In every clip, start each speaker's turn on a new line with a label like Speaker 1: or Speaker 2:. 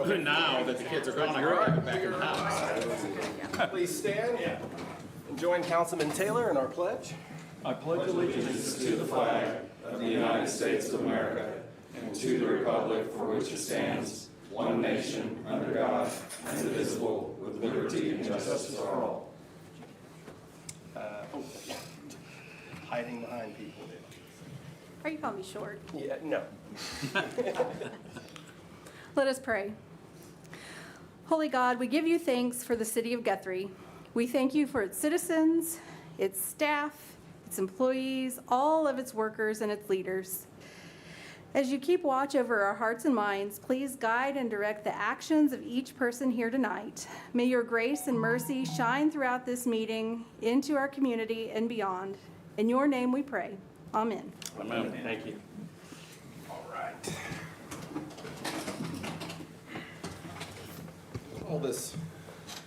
Speaker 1: Now that the kids are gone, I can get back in the house.
Speaker 2: Please stand and join Councilman Taylor in our pledge.
Speaker 3: I pledge allegiance to the flag of the United States of America and to the republic for which it stands, one nation, under God, indivisible, with liberty and justice for all.
Speaker 2: Hiding behind people.
Speaker 4: Are you calling me short?
Speaker 2: Yeah, no.
Speaker 4: Let us pray. Holy God, we give you thanks for the city of Guthrie. We thank you for its citizens, its staff, its employees, all of its workers and its leaders. As you keep watch over our hearts and minds, please guide and direct the actions of each person here tonight. May your grace and mercy shine throughout this meeting, into our community and beyond. In your name we pray. Amen.
Speaker 1: Amen. Thank you.
Speaker 2: All right.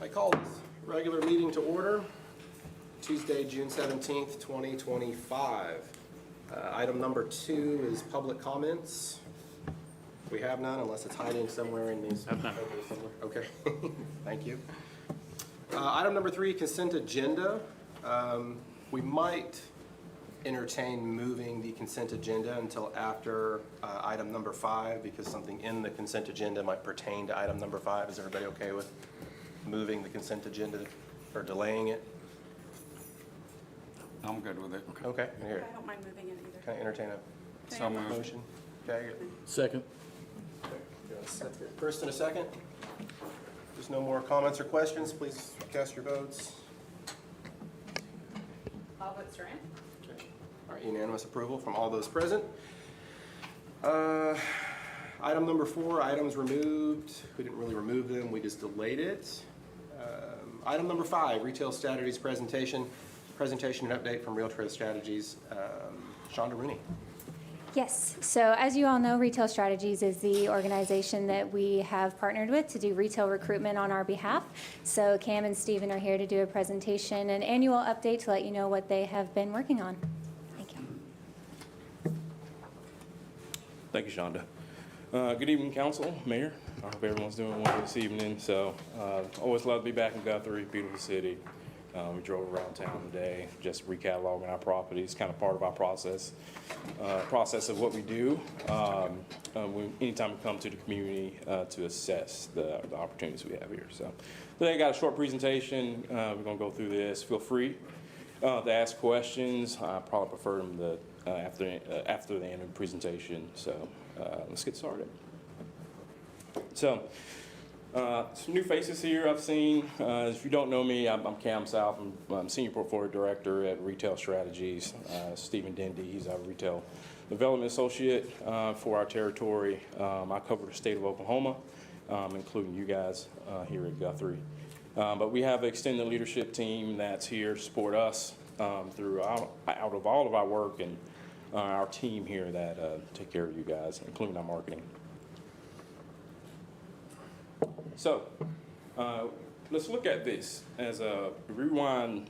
Speaker 2: I call this regular meeting to order. Tuesday, June 17th, 2025. Item number 2 is public comments. We have none unless it's hiding somewhere in these.
Speaker 1: Have none.
Speaker 2: Okay, thank you. Item number 3, consent agenda. We might entertain moving the consent agenda until after item number 5 because something in the consent agenda might pertain to item number 5. Is everybody okay with moving the consent agenda or delaying it?
Speaker 3: I'm good with it.
Speaker 2: Okay, here.
Speaker 4: I don't mind moving it either.
Speaker 2: Can I entertain a
Speaker 3: So moved.
Speaker 2: motion? Okay.
Speaker 1: Second.
Speaker 2: First and a second. If there's no more comments or questions, please cast your votes.
Speaker 4: All votes are in.
Speaker 2: All right, unanimous approval from all those present. Item number 4, items removed. We didn't really remove them, we just delayed it. Item number 5, retail strategies presentation and update from Real Trade Strategies. Shonda Rooney.
Speaker 5: Yes, so as you all know, Retail Strategies is the organization that we have partnered with to do retail recruitment on our behalf. So Cam and Stephen are here to do a presentation, an annual update to let you know what they have been working on. Thank you.
Speaker 6: Thank you, Shonda. Good evening, Council, Mayor. I hope everyone's doing well this evening. So, always love to be back in Guthrie, beautiful city. We drove around town today, just recataloging our properties, kind of part of our process of what we do. Anytime we come to the community to assess the opportunities we have here. So, today I got a short presentation. We're going to go through this. Feel free to ask questions. I probably prefer them after the end of the presentation. So let's get started. So some new faces here I've seen. If you don't know me, I'm Cam South. I'm Senior Portfolio Director at Retail Strategies. Stephen Dendy, he's our Retail Development Associate for our territory. I cover the state of Oklahoma, including you guys here at Guthrie. But we have an extended leadership team that's here to support us throughout out of all of our work and our team here that take care of you guys, including our marketing. So let's look at this as a rewind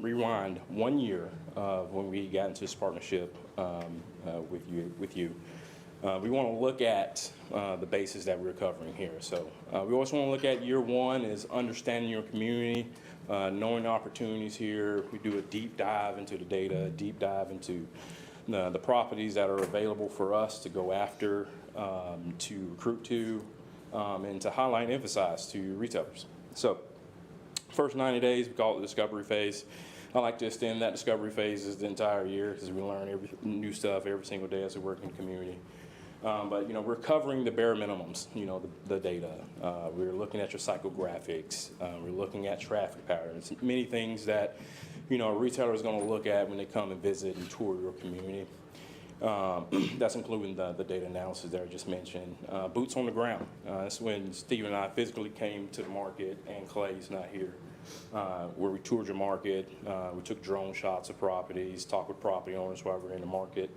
Speaker 6: 1 year of when we got into this partnership with you. We want to look at the bases that we're covering here. So we always want to look at year 1 is understanding your community, knowing the opportunities here. We do a deep dive into the data, a deep dive into the properties that are available for us to go after, to recruit to, and to highlight and emphasize to retailers. So first 90 days, we call it the discovery phase. I like to extend that discovery phase the entire year because we learn new stuff every single day as we work in the community. But we're covering the bare minimums, the data. We're looking at your psychographics. We're looking at traffic patterns, many things that, a retailer is going to look at when they come and visit and tour your community. That's including the data analysis that I just mentioned. Boots on the ground. That's when Steve and I physically came to the market, and Clay's not here, where we toured your market. We took drone shots of properties, talked with property owners while we're in the market.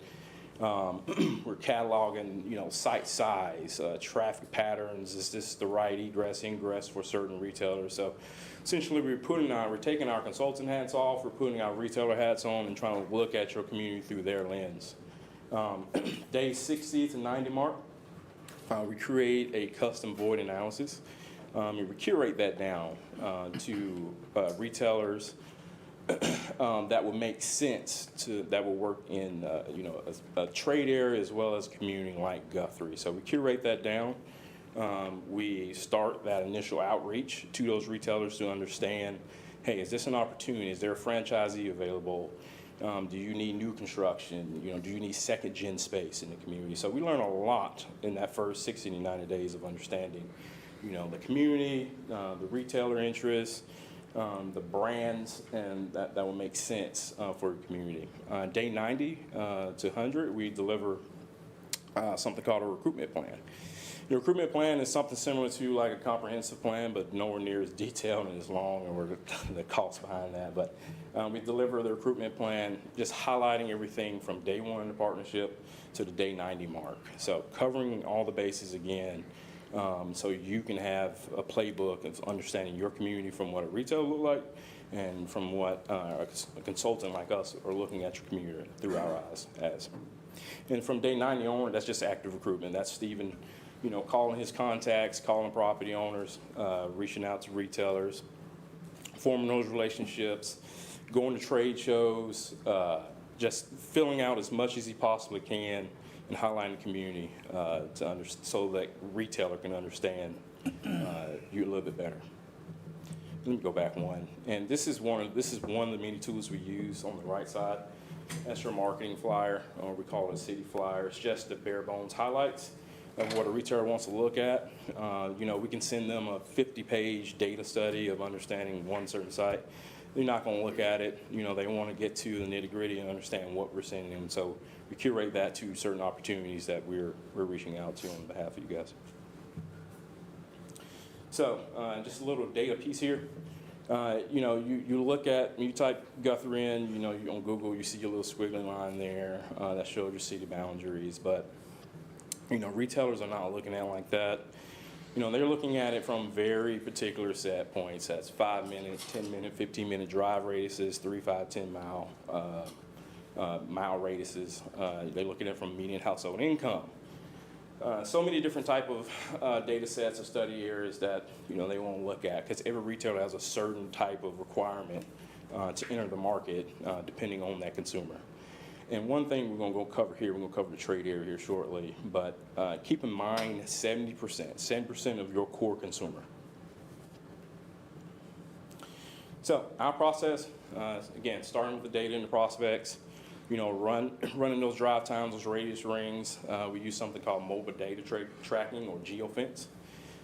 Speaker 6: We're cataloging, site size, traffic patterns. Is this the right egress, ingress for certain retailers? So essentially we're taking our consultant hats off, we're putting our retailer hats on and trying to look at your community through their lens. Day 60 to 90 mark, we create a custom void analysis. And we curate that down to retailers that will make sense that will work in a trade area as well as a community like Guthrie. So we curate that down. We start that initial outreach to those retailers to understand, hey, is this an opportunity? Is there a franchisee available? Do you need new construction? Do you need second gen space in the community? So we learn a lot in that first 60 to 90 days of understanding, the community, the retailer interests, the brands, and that will make sense for the community. Day 90 to 100, we deliver something called a recruitment plan. The recruitment plan is something similar to like a comprehensive plan, but nowhere near as detailed and as long, or the cost behind that. But we deliver the recruitment plan, just highlighting everything from day 1 in the partnership to the day 90 mark. So covering all the bases again, so you can have a playbook of understanding your community from what a retailer look like and from what a consultant like us are looking at your community through our eyes as. And from day 90 on, that's just active recruitment. That's Stephen, calling his contacts, calling property owners, reaching out to retailers, forming those relationships, going to trade shows, just filling out as much as he possibly can and highlighting the community so that retailer can understand you a little bit better. Let me go back one. And this is one of the many tools we use on the right side. That's your marketing flyer, or we call it a city flyer. It's just the bare bones highlights of what a retailer wants to look at. We can send them a 50-page data study of understanding one certain site. They're not going to look at it. They want to get to the nitty-gritty and understand what we're sending them. So we curate that to certain opportunities that we're reaching out to on behalf of you guys. So just a little data piece here. You look at, you type Guthrie in, you on Google, you see your little squiggly line there that shows your city boundaries. But, retailers are not looking at it like that. They're looking at it from very particular set points. That's 5-minute, 10-minute, 15-minute drive radiuses, 3, 5, 10 mile mile radiuses. They look at it from median household income. So many different type of data sets or study areas that they want to look at, because every retailer has a certain type of requirement to enter the market depending on that consumer. And one thing we're going to go cover here, we're going to cover the trade area here shortly, but keep in mind 70% of your core consumer. So our process, again, starting with the data and the prospects, running those drive times, those radius rings. We use something called mobile data tracking, or geofence.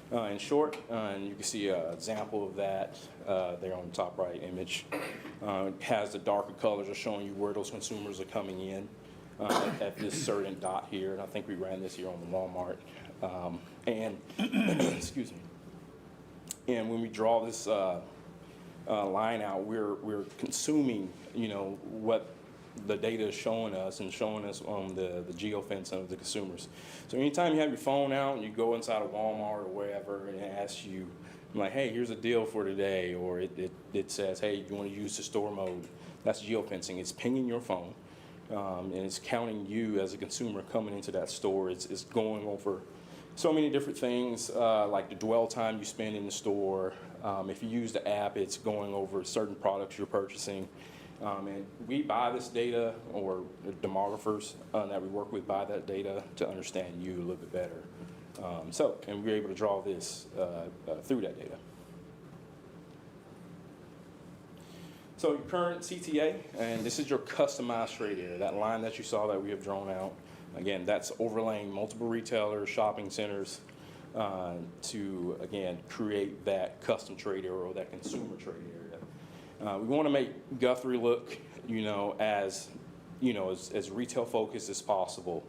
Speaker 6: In short, and you can see an example of that there on the top right image. It has the darker colors are showing you where those consumers are coming in at this certain dot here. And I think we ran this here on the Walmart. Excuse me. And when we draw this line out, we're consuming, what the data is showing us and showing us on the geofence of the consumers. So anytime you have your phone out and you go inside a Walmart or wherever and it asks you, like, hey, here's a deal for today, or it says, hey, you want to use the store mode, that's geofencing. It's pinging your phone, and it's counting you as a consumer coming into that store. It's going over so many different things, like the dwell time you spend in the store. If you use the app, it's going over certain products you're purchasing. And we buy this data, or demographers that we work with buy that data to understand you a little bit better. And we're able to draw this through that data. So your current CTA, and this is your customized trade area, that line that you saw that we have drawn out. Again, that's overlaying multiple retailers, shopping centers, to, again, create that custom trade area or that consumer trade area. We want to make Guthrie look, as retail focused as possible.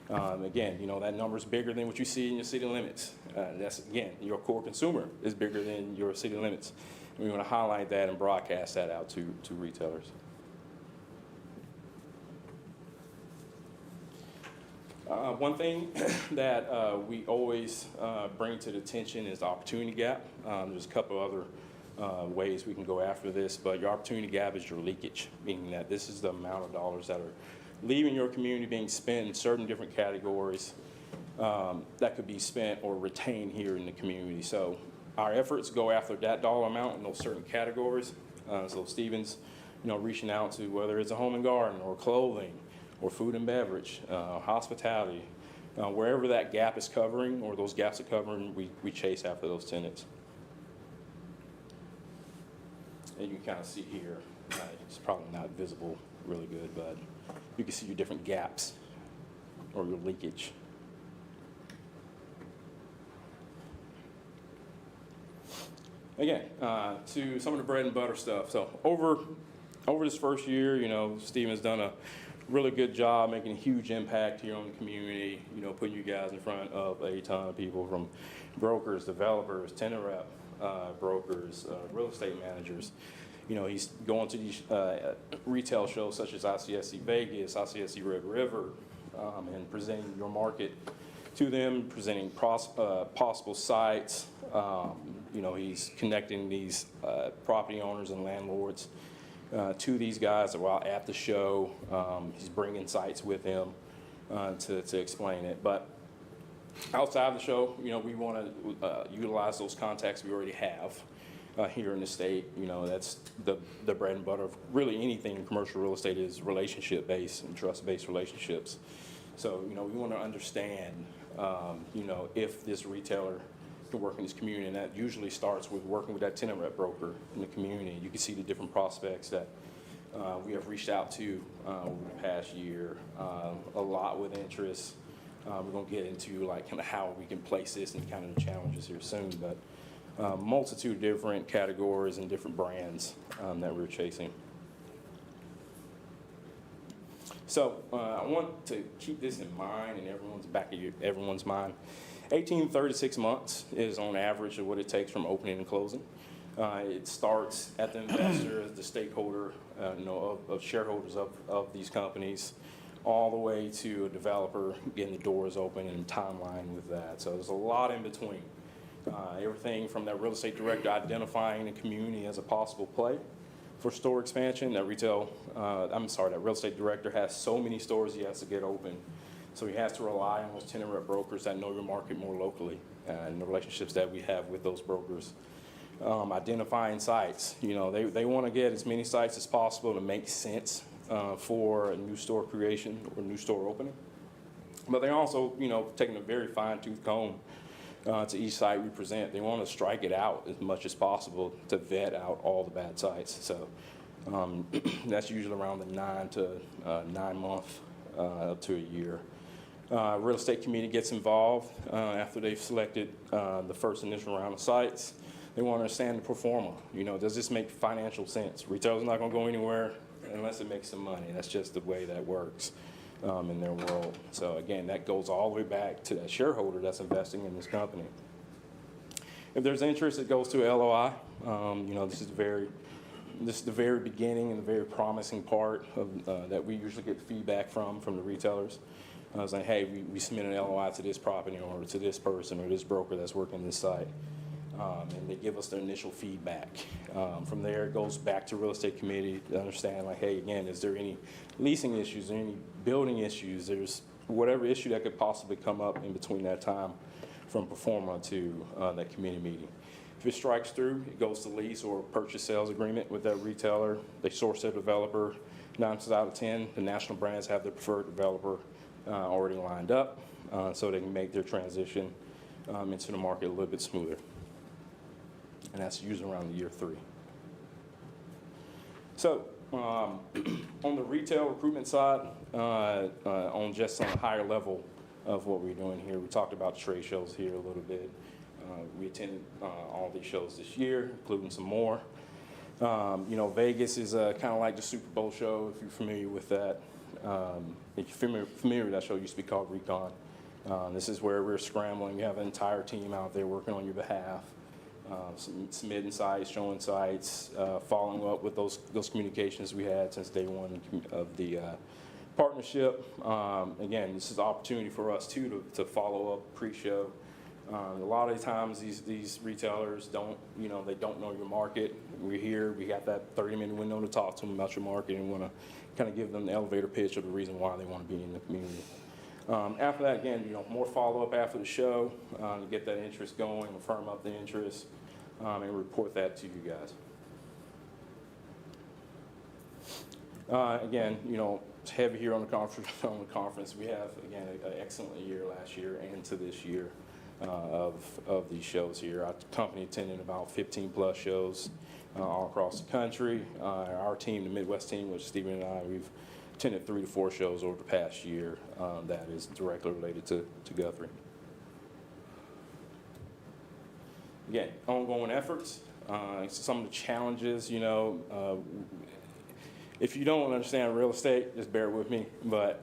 Speaker 6: Again, that number is bigger than what you see in your city limits. That's, again, your core consumer is bigger than your city limits. And we want to highlight that and broadcast that out to retailers. One thing that we always bring to the attention is the opportunity gap. There's a couple other ways we can go after this, but your opportunity gap is your leakage, meaning that this is the amount of dollars that are leaving your community, being spent in certain different categories that could be spent or retained here in the community. So our efforts go after that dollar amount in those certain categories. So Stephen's, reaching out to whether it's a home and garden or clothing or food and beverage, hospitality, wherever that gap is covering or those gaps are covering, we chase after those tenants. And you can kind of see here, it's probably not visible really good, but you can see your different gaps or your leakage. Again, to some of the bread and butter stuff. So over this first year, Stephen's done a really good job making a huge impact here on the community, putting you guys in front of a ton of people from brokers, developers, tenant rep, brokers, real estate managers. He's going to these retail shows such as ICSC Vegas, ICSC Red River, and presenting your market to them, presenting possible sites. He's connecting these property owners and landlords to these guys while at the show. He's bringing sites with him to explain it. But outside of the show, we want to utilize those contacts we already have here in the state. That's the bread and butter of really anything in commercial real estate is relationship-based and trust-based relationships. So, we want to understand, if this retailer can work in this community, and that usually starts with working with that tenant rep broker in the community. You can see the different prospects that we have reached out to over the past year, a lot with interest. We're going to get into kind of how we can place this and kind of the challenges here soon, but multitude of different categories and different brands that we're chasing. So I want to keep this in mind in everyone's mind. 18 to 36 months is on average of what it takes from opening and closing. It starts at the investor as the stakeholder, of shareholders of these companies, all the way to a developer getting the doors open and timeline with that. So there's a lot in between. Everything from that real estate director identifying the community as a possible play for store expansion. That real estate director has so many stores he has to get open. So he has to rely on those tenant rep brokers that know your market more locally and the relationships that we have with those brokers. Identifying sites, they want to get as many sites as possible to make sense for a new store creation or new store opening. But they're also, taking a very fine-tooth comb to each site we present. They want to strike it out as much as possible to vet out all the bad sites. So that's usually around the 9 to 9 month up to a year. Real estate community gets involved after they've selected the first initial round of sites. They want to understand the pro forma. Does this make financial sense? Retail's not going to go anywhere unless it makes some money. That's just the way that works in their world. So again, that goes all the way back to that shareholder that's investing in this company. If there's interest, it goes to LOI. This is the very beginning and the very promising part of that we usually get feedback from the retailers. I was like, hey, we submit an LOI to this property owner, to this person or this broker that's working this site. And they give us their initial feedback. From there, it goes back to real estate committee to understand, hey, again, is there any leasing issues, any building issues? There's whatever issue that could possibly come up in between that time from pro forma to that committee meeting. If it strikes through, it goes to lease or purchase sales agreement with that retailer. They source their developer. 9 times out of 10, the national brands have their preferred developer already lined up so they can make their transition into the market a little bit smoother. And that's usually around year 3. So on the retail recruitment side, on just on a higher level of what we're doing here, we talked about trade shows here a little bit. We attended all these shows this year, including some more. Vegas is kind of like the Super Bowl show, if you're familiar with that. If you're familiar with that show, it used to be called Recon. This is where we're scrambling. You have an entire team out there working on your behalf. Submitting sites, showing sites, following up with those communications we had since day one of the partnership. Again, this is an opportunity for us too to follow up pre-show. A lot of the times these retailers don't know your market. We're here, we got that 30-minute window to talk to them about your market and want to kind of give them the elevator pitch of the reason why they want to be in the community. After that, again, more follow-up after the show to get that interest going, firm up the interest. and report that to you guys. Again, it's heavy here on the conference. We have, again, an excellent year last year and to this year of these shows here. Our company attended about 15 plus shows all across the country. Our team, the Midwest team, which Stephen and I, we've attended 3 to 4 shows over the past year that is directly related to Guthrie. Again, ongoing efforts. Some of the challenges, if you don't understand real estate, just bear with me. But,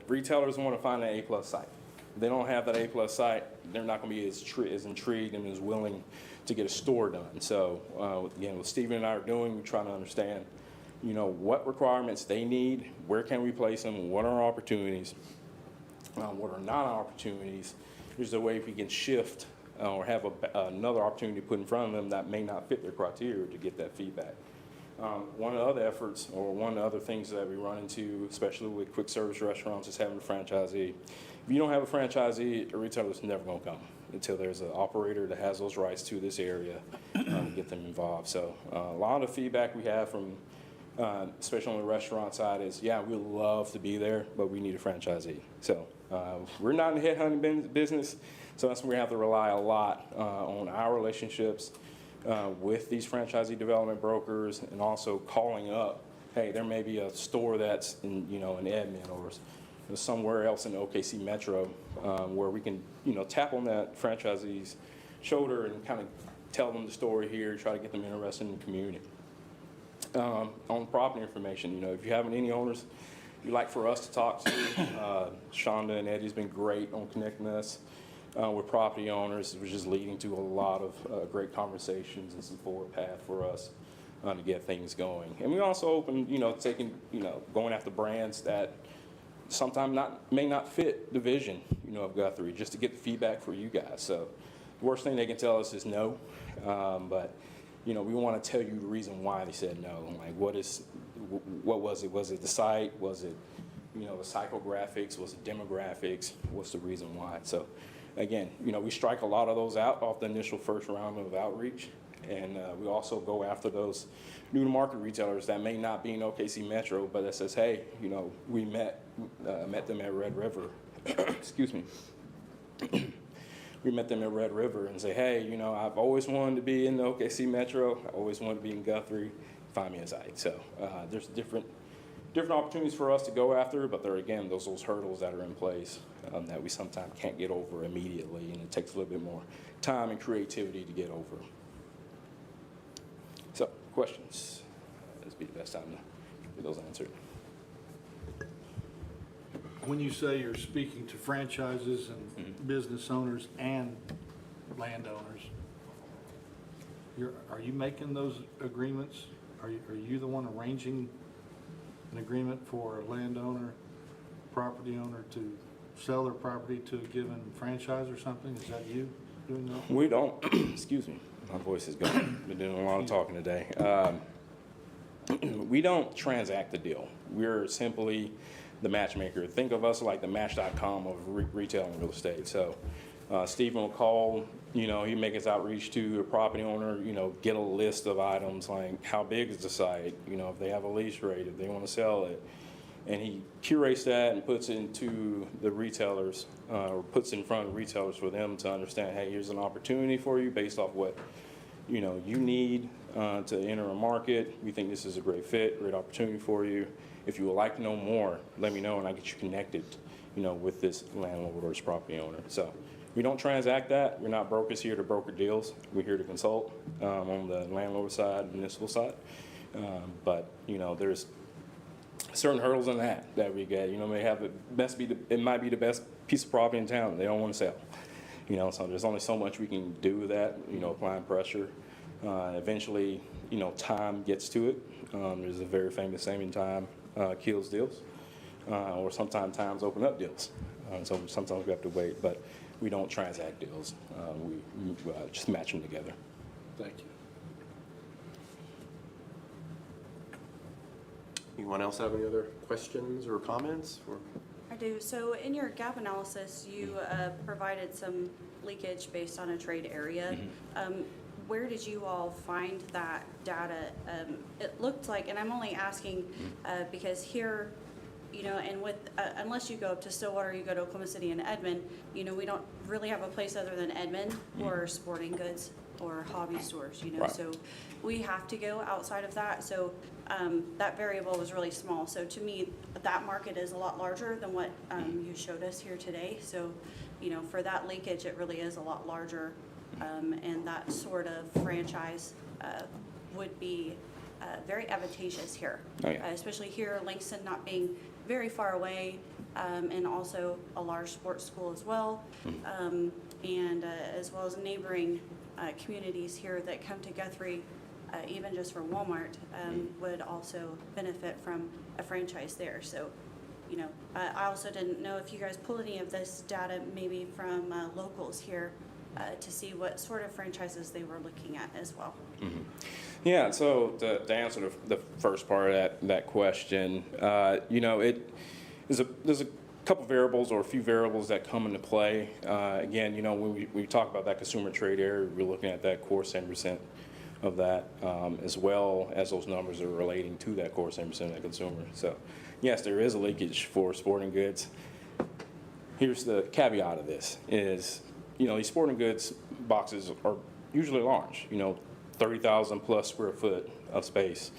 Speaker 6: retailers want to find an A-plus site. If they don't have that A-plus site, they're not going to be as intrigued and as willing to get a store done. So, again, what Stephen and I are doing, we're trying to understand, what requirements they need, where can we place them, what are our opportunities, what are non-opportunities. There's a way we can shift or have another opportunity put in front of them that may not fit their criteria to get that feedback. One of the other efforts, or one of the other things that we run into, especially with quick service restaurants, is having a franchisee. If you don't have a franchisee, a retailer's never going to come until there's an operator that has those rights to this area to get them involved. So a lot of feedback we have from, especially on the restaurant side, is, yeah, we'd love to be there, but we need a franchisee. So we're not in the headhunting business, so that's when we have to rely a lot on our relationships with these franchisee development brokers, and also calling up, hey, there may be a store that's in, in Edmond or somewhere else in the OKC Metro where we can, tap on that franchisee's shoulder and kind of tell them the story here, try to get them interested in the community. On property information, if you have any owners you'd like for us to talk to, Shonda and Eddie's been great on connecting us with property owners, which is leading to a lot of great conversations and some forward path for us to get things going. And we also open, going after brands that sometimes may not fit the vision, of Guthrie, just to get the feedback for you guys. So the worst thing they can tell us is no, but we want to tell you the reason why they said no. Like, what was it? Was it the site? Was it, the psychographics? Was it demographics? What's the reason why? So again, we strike a lot of those out off the initial first round of outreach, and we also go after those new to market retailers that may not be in OKC Metro, but that says, hey, we met them at Red River. Excuse me. We met them at Red River and say, hey, I've always wanted to be in the OKC Metro. I always wanted to be in Guthrie. Find me a site. So there's different opportunities for us to go after, but there are, again, those hurdles that are in place that we sometimes can't get over immediately, and it takes a little bit more time and creativity to get over. So, questions? This would be the best time to get those answered.
Speaker 7: When you say you're speaking to franchises and business owners and landowners, are you making those agreements? Are you the one arranging an agreement for a landowner, property owner to sell their property to a given franchise or something? Is that you doing that?
Speaker 6: We don't, excuse me, my voice is gone. Been doing a lot of talking today. We don't transact the deal. We're simply the matchmaker. Think of us like the Match.com of retail and real estate. So Stephen will call, he make his outreach to a property owner, get a list of items like how big is the site, if they have a lease rate, if they want to sell it. And he curates that and puts it into the retailers, or puts it in front of retailers for them to understand, hey, here's an opportunity for you based off what, you need to enter a market. We think this is a great fit, great opportunity for you. If you would like to know more, let me know and I get you connected, with this landlord or this property owner. So we don't transact that. We're not brokers here to broker deals. We're here to consult on the landlord side, municipal side. But there's certain hurdles in that we get. It might be the best piece of property in town. They don't want to sell. So there's only so much we can do with that. Applying pressure. Eventually, time gets to it. There's a very famous saying, time kills deals, or sometimes times open up deals. So sometimes we have to wait, but we don't transact deals. We just match them together.
Speaker 2: Thank you. Anyone else have any other questions or comments?
Speaker 8: I do. So in your gap analysis, you provided some leakage based on a trade area. where did you all find that data? It looked like, and I'm only asking because here, and with, unless you go up to Stillwater, you go to Oklahoma City and Edmond, we don't really have a place other than Edmond or sporting goods or hobby stores,
Speaker 6: Right.
Speaker 8: So we have to go outside of that. So that variable was really small. So to me, that market is a lot larger than what you showed us here today. So, for that leakage, it really is a lot larger. And that sort of franchise would be very advantageous here.
Speaker 6: Oh, yeah.
Speaker 8: Especially here, Langston not being very far away, and also a large sports school as well, and as well as neighboring communities here that come to Guthrie, even just for Walmart, would also benefit from a franchise there. So, I also didn't know if you guys pull any of this data maybe from locals here to see what sort of franchises they were looking at as well.
Speaker 6: Yeah, so to answer the first part of that question, there's a couple variables or a few variables that come into play. Again, when we talk about that consumer trade area, we're looking at that core 7% of that, as well as those numbers are relating to that core 7% of that consumer. So, yes, there is a leakage for sporting goods. Here's the caveat of this is, these sporting goods boxes are usually large, 30,000 plus square foot of space.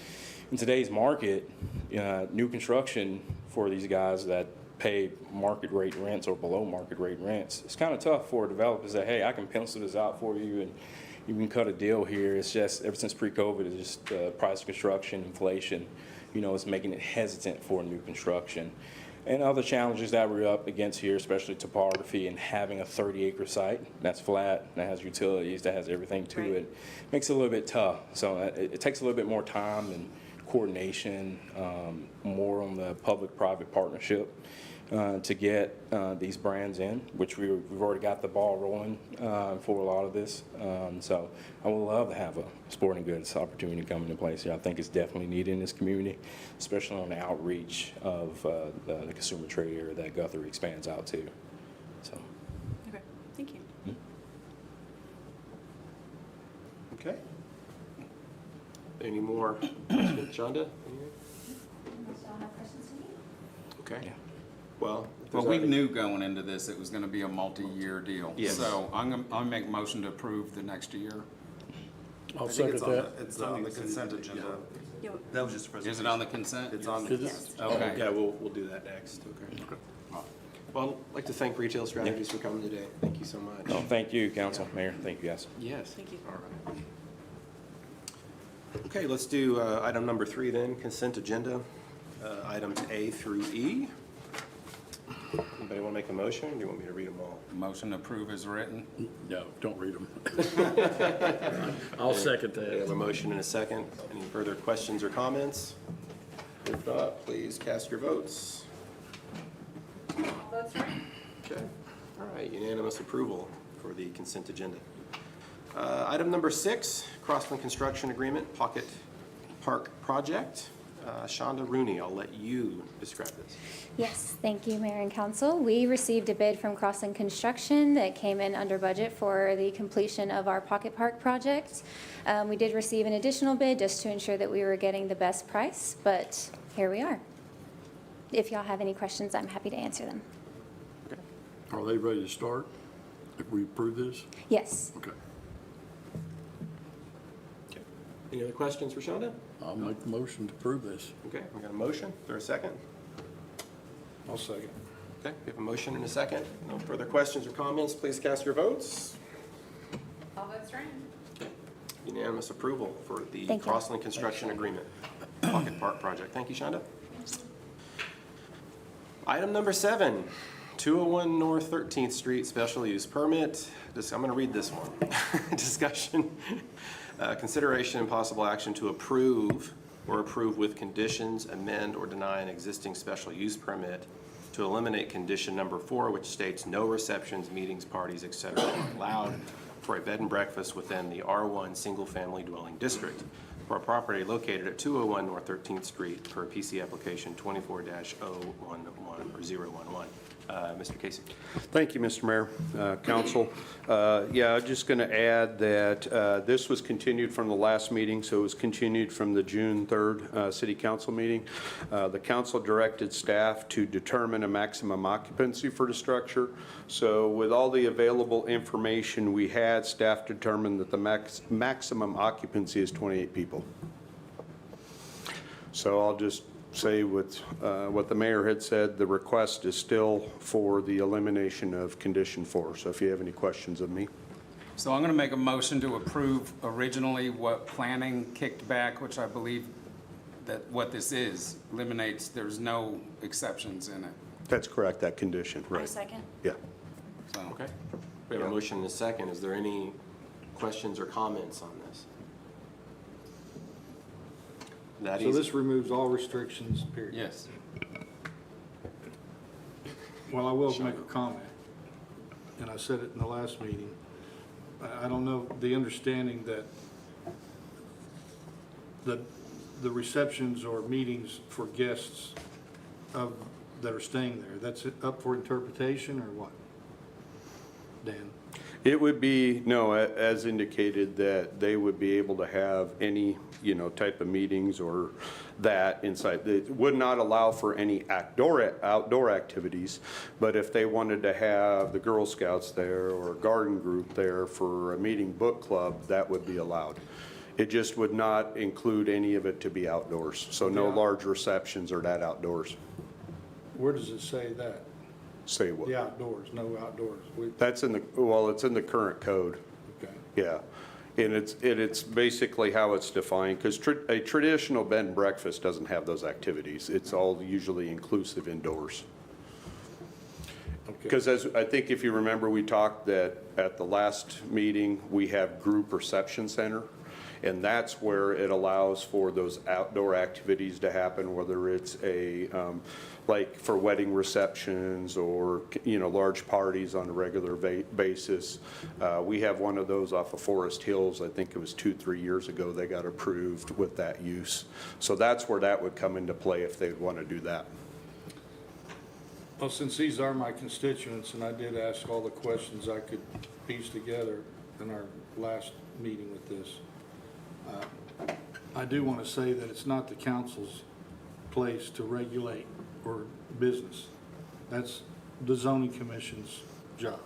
Speaker 6: In today's market, new construction for these guys that pay market rate rents or below market rate rents, it's kind of tough for developers that, hey, I can pencil this out for you and you can cut a deal here. It's just, ever since pre-COVID, it's just price of construction, inflation, it's making it hesitant for new construction. And other challenges that we're up against here, especially topography and having a 30-acre site that's flat, that has utilities, that has everything to it, makes it a little bit tough. So it takes a little bit more time and coordination, more on the public-private partnership to get these brands in, which we've already got the ball rolling for a lot of this. So I would love to have a sporting goods opportunity come into place here. I think it's definitely needed in this community, especially on the outreach of the consumer trade area that Guthrie expands out to. So.
Speaker 8: Okay, thank you.
Speaker 2: Okay. Any more questions? Shonda? Okay.
Speaker 6: Yeah.
Speaker 2: Well,
Speaker 1: Well, we knew going into this it was gonna be a multi-year deal.
Speaker 2: Yes.
Speaker 1: So I'll make a motion to approve the next year.
Speaker 7: I'll second that.
Speaker 9: It's on the consent agenda.
Speaker 8: Yeah.
Speaker 9: That was just a
Speaker 1: Is
Speaker 9: presentation.
Speaker 1: it on the consent?
Speaker 9: It's on
Speaker 7: Is
Speaker 9: the,
Speaker 7: it?
Speaker 1: Okay.
Speaker 2: Yeah, we'll do that next. Okay. Well, I'd like to thank Retail Strategies for coming today. Thank you so much.
Speaker 6: Oh, thank you, Council, Mayor. Thank you, guys.
Speaker 2: Yes.
Speaker 8: Thank you.
Speaker 2: All right. Okay, let's do item number 3 then, consent agenda, items A through E. Anybody want to make a motion, or do you want me to read them all?
Speaker 1: Motion to approve is written.
Speaker 7: No, don't read them. I'll second
Speaker 2: We have
Speaker 7: that.
Speaker 2: a motion and a second. Any further questions or comments? If not, please cast your votes. Okay, all right, unanimous approval for the consent agenda. Item number 6, Crossland Construction Agreement, Pocket Park Project. Shonda Rooney, I'll let you describe this.
Speaker 5: Yes, thank you, Mayor and Council. We received a bid from Crossland Construction that came in under budget for the completion of our Pocket Park project. We did receive an additional bid just to ensure that we were getting the best price, but here we are. If y'all have any questions, I'm happy to answer them.
Speaker 7: Are they ready to start if we approve this?
Speaker 5: Yes.
Speaker 7: Okay.
Speaker 2: Okay. Any other questions for Shonda?
Speaker 7: I'll make the motion to approve this.
Speaker 2: Okay, we got a motion. Is there a second?
Speaker 7: I'll second.
Speaker 2: Okay, we have a motion and a second. No further questions or comments. Please cast your votes.
Speaker 10: All votes are in.
Speaker 2: Unanimous approval for the
Speaker 5: Thank you.
Speaker 2: Crossland Construction Agreement, Pocket Park Project. Thank you, Shonda. Item number 7, 201 North 13th Street Special Use Permit. I'm going to read this one. Discussion, consideration and possible action to approve or approve with conditions, amend or deny an existing special use permit to eliminate condition number 4, which states no receptions, meetings, parties, etc. are allowed for a bed and breakfast within the R1 single-family dwelling district for a property located at 201 North 13th Street per PC application 24-011 or 011. Mr. Casey.
Speaker 9: Thank you, Mr. Mayor, Council. Yeah, I'm just going to add that this was continued from the last meeting, so it was continued from the June 3rd City Council meeting. The council directed staff to determine a maximum occupancy for the structure. So with all the available information we had, staff determined that the maximum occupancy is 28 people. So I'll just say with what the mayor had said, the request is still for the elimination of condition 4. So if you have any questions of me.
Speaker 11: So I'm going to make a motion to approve originally what planning kicked back, which I believe that what this is, eliminates, there's no exceptions in it.
Speaker 9: That's correct, that condition,
Speaker 8: I
Speaker 9: right?
Speaker 8: second.
Speaker 9: Yeah.
Speaker 11: So,
Speaker 2: Okay. We have a motion and a second. Is there any questions or comments on this? That
Speaker 7: So
Speaker 2: easy?
Speaker 7: this removes all restrictions, period.
Speaker 11: yes.
Speaker 7: Well, I will make a comment, and I said it in the last meeting. I don't know, the understanding that the receptions or meetings for guests that are staying there, that's up for interpretation or what? Dan?
Speaker 9: It would be, no, as indicated, that they would be able to have any, type of meetings or that inside. It would not allow for any outdoor activities, but if they wanted to have the Girl Scouts there or a garden group there for a meeting book club, that would be allowed. It just would not include any of it to be outdoors. So no
Speaker 7: Yeah.
Speaker 9: large receptions or that outdoors.
Speaker 7: Where does it say that?
Speaker 9: Say what?
Speaker 7: The outdoors, no outdoors.
Speaker 9: That's it's in the current code.
Speaker 7: Okay.
Speaker 9: Yeah, and it's basically how it's defined, because a traditional bed and breakfast doesn't have those activities. It's all usually inclusive indoors.
Speaker 7: Okay.
Speaker 9: Because as, I think if you remember, we talked that at the last meeting, we have group reception center, and that's where it allows for those outdoor activities to happen, whether it's like for wedding receptions or, large parties on a regular basis. We have one of those off of Forest Hills. I think it was 2-3 years ago they got approved with that use. So that's where that would come into play if they'd want to do that.
Speaker 7: Well, since these are my constituents, and I did ask all the questions I could piece together in our last meeting with this, I do want to say that it's not the council's place to regulate or business. That's the zoning commission's job.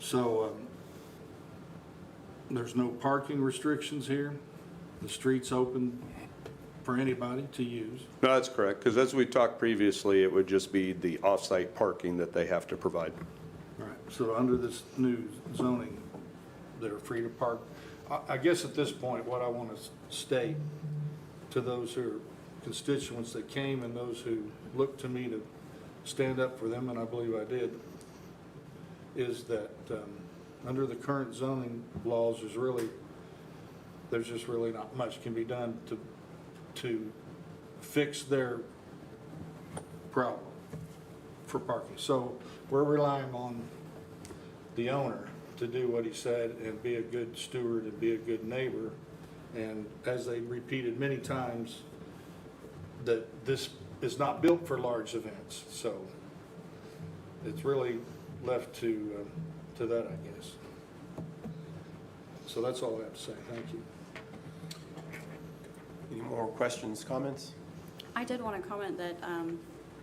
Speaker 7: So there's no parking restrictions here. The street's open for anybody to use.
Speaker 9: No, that's correct, because as we talked previously, it would just be the off-site parking that they have to provide.
Speaker 7: Right, so under this new zoning, they're free to park. I guess at this point, what I want to state to those who are constituents that came and those who looked to me to stand up for them, and I believe I did, is that under the current zoning laws, there's just really not much can be done to fix their problem for parking. So we're relying on the owner to do what he said and be a good steward and be a good neighbor. And as they repeated many times, that this is not built for large events. So it's really left to that, I guess. So that's all I have to say. Thank you.
Speaker 2: Any more questions, comments?
Speaker 8: I did want to comment that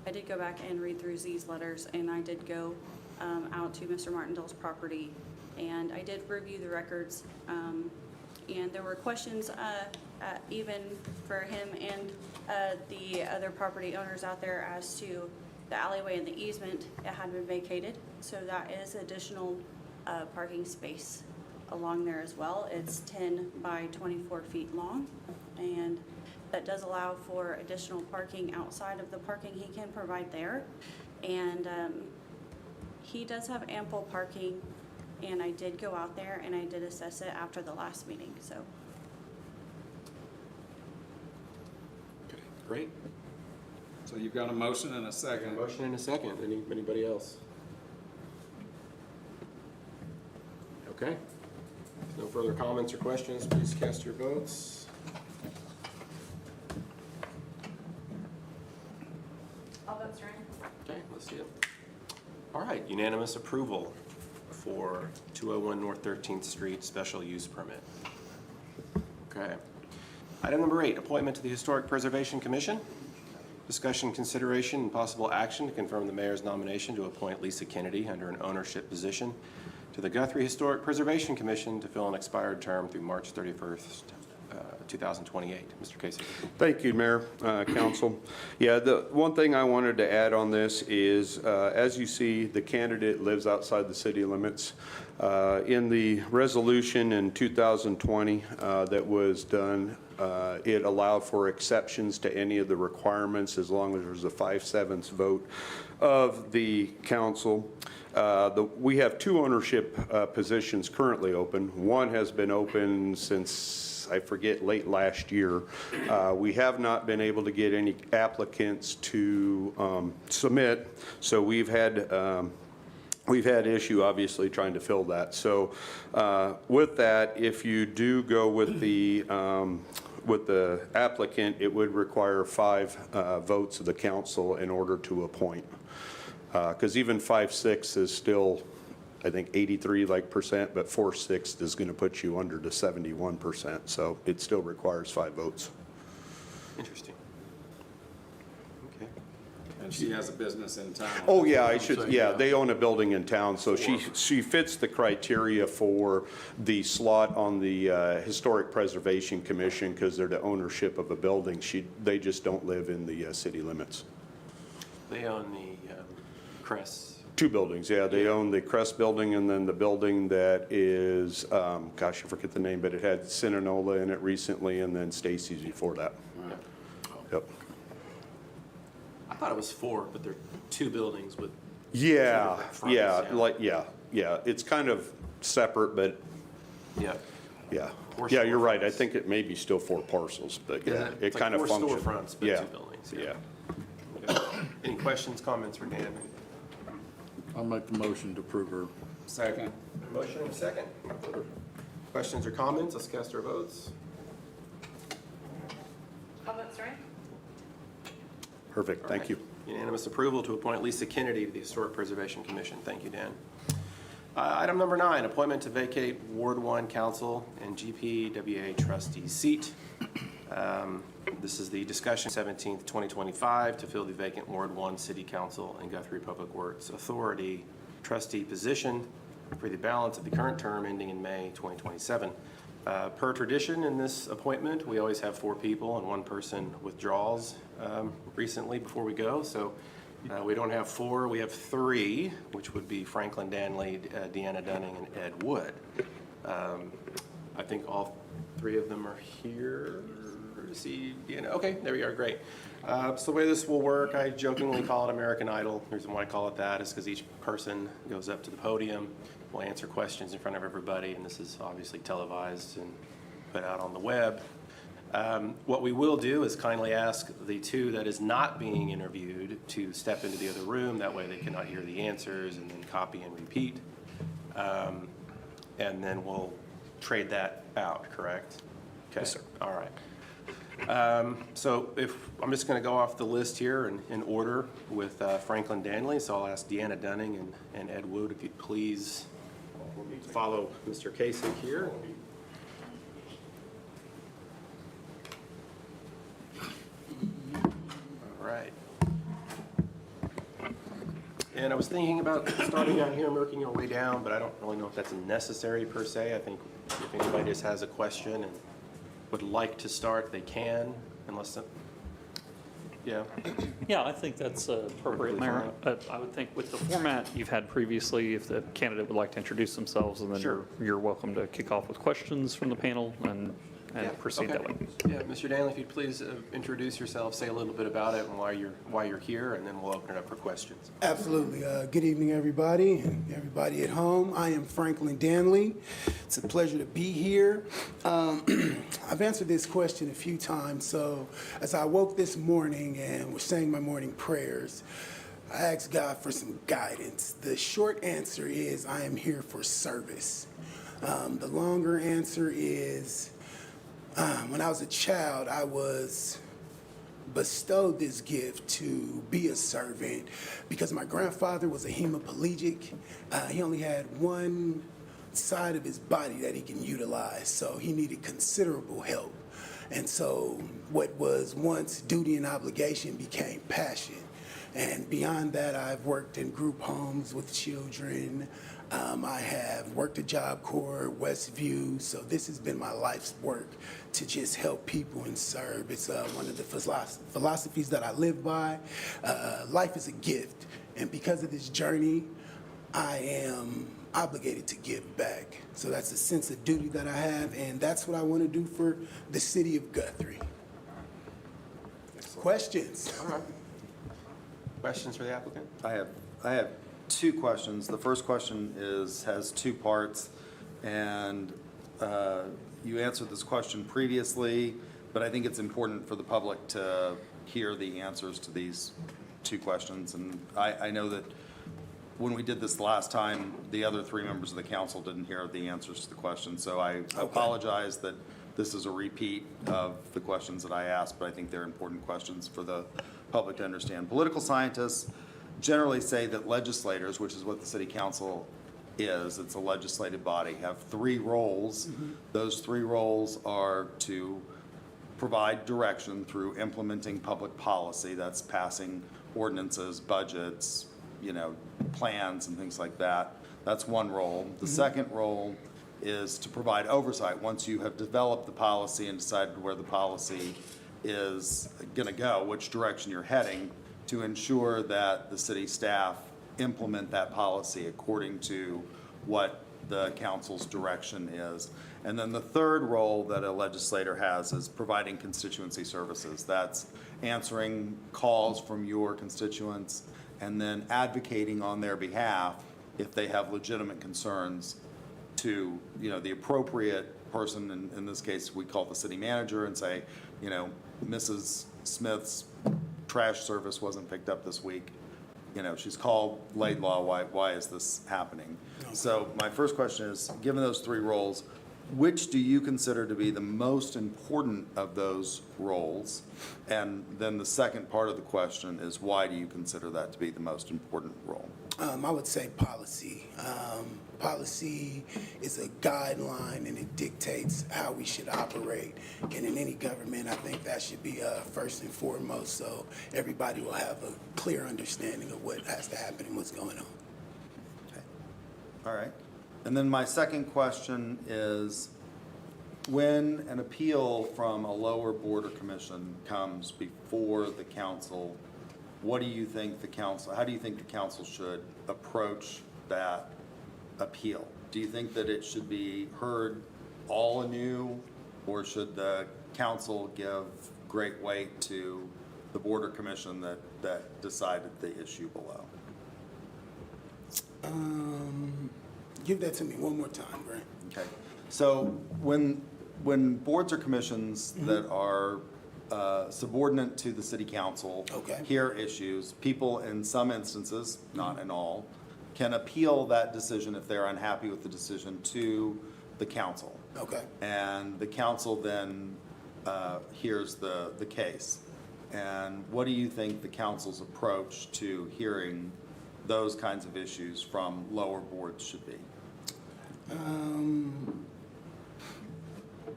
Speaker 8: I did go back and read through Z's letters, and I did go out to Mr. Martindale's property, and I did review the records, and there were questions even for him and the other property owners out there as to the alleyway and the easement. It had been vacated, so that is additional parking space along there as well. It's 10 by 24 feet long, and that does allow for additional parking outside of the parking he can provide there. And he does have ample parking, and I did go out there and I did assess it after the last meeting, so.
Speaker 2: Okay, great.
Speaker 11: So you've got a motion and a second.
Speaker 2: Motion and a second. Anybody else? Okay. No further comments or questions. Please cast your votes.
Speaker 10: All votes are in.
Speaker 2: Okay, let's see it. All right, unanimous approval for 201 North 13th Street special use permit. Okay. Item number 8, appointment to the Historic Preservation Commission. Discussion, consideration, and possible action to confirm the mayor's nomination to appoint Lisa Kennedy under an ownership position to the Guthrie Historic Preservation Commission to fill an expired term through March 31st, 2028. Mr. Casey.
Speaker 9: Thank you, Mayor, Council. Yeah, the one thing I wanted to add on this is, as you see, the candidate lives outside the city limits. In the resolution in 2020 that was done, it allowed for exceptions to any of the requirements as long as there's a 5/7 vote of the council. We have 2 ownership positions currently open. One has been open since, I forget, late last year. We have not been able to get any applicants to submit, so we've had issue obviously trying to fill that. So with that, if you do go with the applicant, it would require 5 votes of the council in order to appoint. Because even 5/6 is still, I think, 83% but 4/6 is going to put you under the 71%. So it still requires 5 votes.
Speaker 2: Interesting. Okay.
Speaker 11: And she has a business in town.
Speaker 9: Oh, yeah, I should, yeah, they own a building in town, so she fits the criteria for the slot on the Historic Preservation Commission because they're the ownership of a building. They just don't live in the city limits.
Speaker 2: They own the Crest.
Speaker 9: 2 buildings, yeah. They own the Crest building and then the building that is, gosh, I forget the name, but it had Cinnola in it recently and then Stacy's before that. Yep.
Speaker 2: I thought it was 4, but they're 2 buildings with.
Speaker 9: Yeah,
Speaker 2: fronts,
Speaker 9: yeah. It's kind of separate, but
Speaker 2: Yeah.
Speaker 9: yeah.
Speaker 2: 4
Speaker 9: Yeah, you're right. I
Speaker 2: storefronts.
Speaker 9: think it may be still 4 parcels, but yeah, it
Speaker 2: It's like
Speaker 9: kind of
Speaker 2: 4
Speaker 9: functions.
Speaker 2: storefronts, but
Speaker 9: Yeah,
Speaker 2: 2 buildings.
Speaker 9: yeah.
Speaker 2: Okay. Any questions, comments for Dan?
Speaker 7: I'll make the motion to approve her.
Speaker 11: Second.
Speaker 2: Motion and a second. Questions or comments? Let's cast our votes.
Speaker 10: All votes are in.
Speaker 9: Perfect, thank you.
Speaker 2: Unanimous approval to appoint Lisa Kennedy to the Historic Preservation Commission. Thank you, Dan. Item number 9, appointment to vacate Ward 1 Council and GPWA trustee seat. This is the discussion 17th, 2025 to fill the vacant Ward 1 City Council and Guthrie Public Works Authority trustee position for the balance of the current term ending in May 2027. Per tradition in this appointment, we always have 4 people and 1 person withdraws recently before we go. So we don't have 4, we have 3, which would be Franklin Danley, Deanna Dunning, and Ed Wood. I think all 3 of them are here. See, Deanna. Okay, there we are, great. So the way this will work, I jokingly call it American Idol. The reason why I call it that is because each person goes up to the podium, will answer questions in front of everybody, and this is obviously televised and put out on the web. What we will do is kindly ask the 2 that is not being interviewed to step into the other room. That way they cannot hear the answers and then copy and repeat. And then we'll trade that out, correct? Okay.
Speaker 9: Yes, sir.
Speaker 2: All right. So I'm just going to go off the list here in order with Franklin Danley. So I'll ask Deanna Dunning and Ed Wood if you'd please follow Mr. Kasich here. All right. And I was thinking about starting down here and working our way down, but I don't really know if that's necessary per se. I think if anybody just has a question and would like to start, they can, unless, yeah.
Speaker 12: Yeah, I think that's appropriate, Mayor. I would think with the format you've had previously, if the candidate would like to introduce themselves, and then
Speaker 2: Sure.
Speaker 12: you're welcome to kick off with questions from the panel and
Speaker 2: Yeah,
Speaker 12: proceed
Speaker 2: okay.
Speaker 12: that way.
Speaker 2: Yeah, Mr. Danley, if you'd please introduce yourself, say a little bit about it and why you're here, and then we'll open it up for questions.
Speaker 13: Absolutely. Good evening, everybody, and everybody at home. I am Franklin Danley. It's a pleasure to be here. I've answered this question a few times, so as I woke this morning and was saying my morning prayers, I asked God for some guidance. The short answer is I am here for service. The longer answer is when I was a child, I was bestowed this gift to be a servant because my grandfather was a hemiplegic. He only had one side of his body that he can utilize, so he needed considerable help. And so what was once duty and obligation became passion. And beyond that, I've worked in group homes with children. I have worked at Job Corps, Westview, so this has been my life's work to just help people and serve. It's one of the philosophies that I live by. Life is a gift, and because of this journey, I am obligated to give back. So that's a sense of duty that I have, and that's what I want to do for the city of Guthrie. Questions?
Speaker 2: All right. Questions for the applicant?
Speaker 3: I have two questions. The first question has two parts, and you answered this question previously, but I think it's important for the public to hear the answers to these two questions. And I know that when we did this last time, the other three members of the council didn't hear the answers to the questions, so I apologize that this is a repeat of the questions that I asked, but I think they're important questions for the public to understand. Political scientists generally say that legislators, which is what the city council is, it's a legislative body, have three roles. Those three roles are to provide direction through implementing public policy, that's passing ordinances, budgets, plans and things like that. That's one role. The second role is to provide oversight once you have developed the policy and decided where the policy is going to go, which direction you're heading, to ensure that the city staff implement that policy according to what the council's direction is. And then the third role that a legislator has is providing constituency services. That's answering calls from your constituents and then advocating on their behalf if they have legitimate concerns to, the appropriate person, in this case, we call it the city manager, and say, Mrs. Smith's trash service wasn't picked up this week. She's called Laidlaw, why is this happening? So my first question is, given those three roles, which do you consider to be the most important of those roles? And then the second part of the question is, why do you consider that to be the most important role?
Speaker 13: I would say policy. Policy is a guideline and it dictates how we should operate. And in any government, I think that should be first and foremost, so everybody will have a clear understanding of what has to happen and what's going on.
Speaker 3: Okay. All right. And then my second question is, when an appeal from a lower board or commission comes before the council, how do you think the council should approach that appeal? Do you think that it should be heard all anew, or should the council give great weight to the board or commission that decided the issue below?
Speaker 13: Give that to me one more time, Grant.
Speaker 3: Okay. So when boards or commissions that are subordinate to the city council hear issues, people in some instances, not in all, can appeal that decision if they're unhappy with the decision to the council.
Speaker 13: Okay.
Speaker 3: And the council then hears the case. And what do you think the council's approach to hearing those kinds of issues from lower boards should be?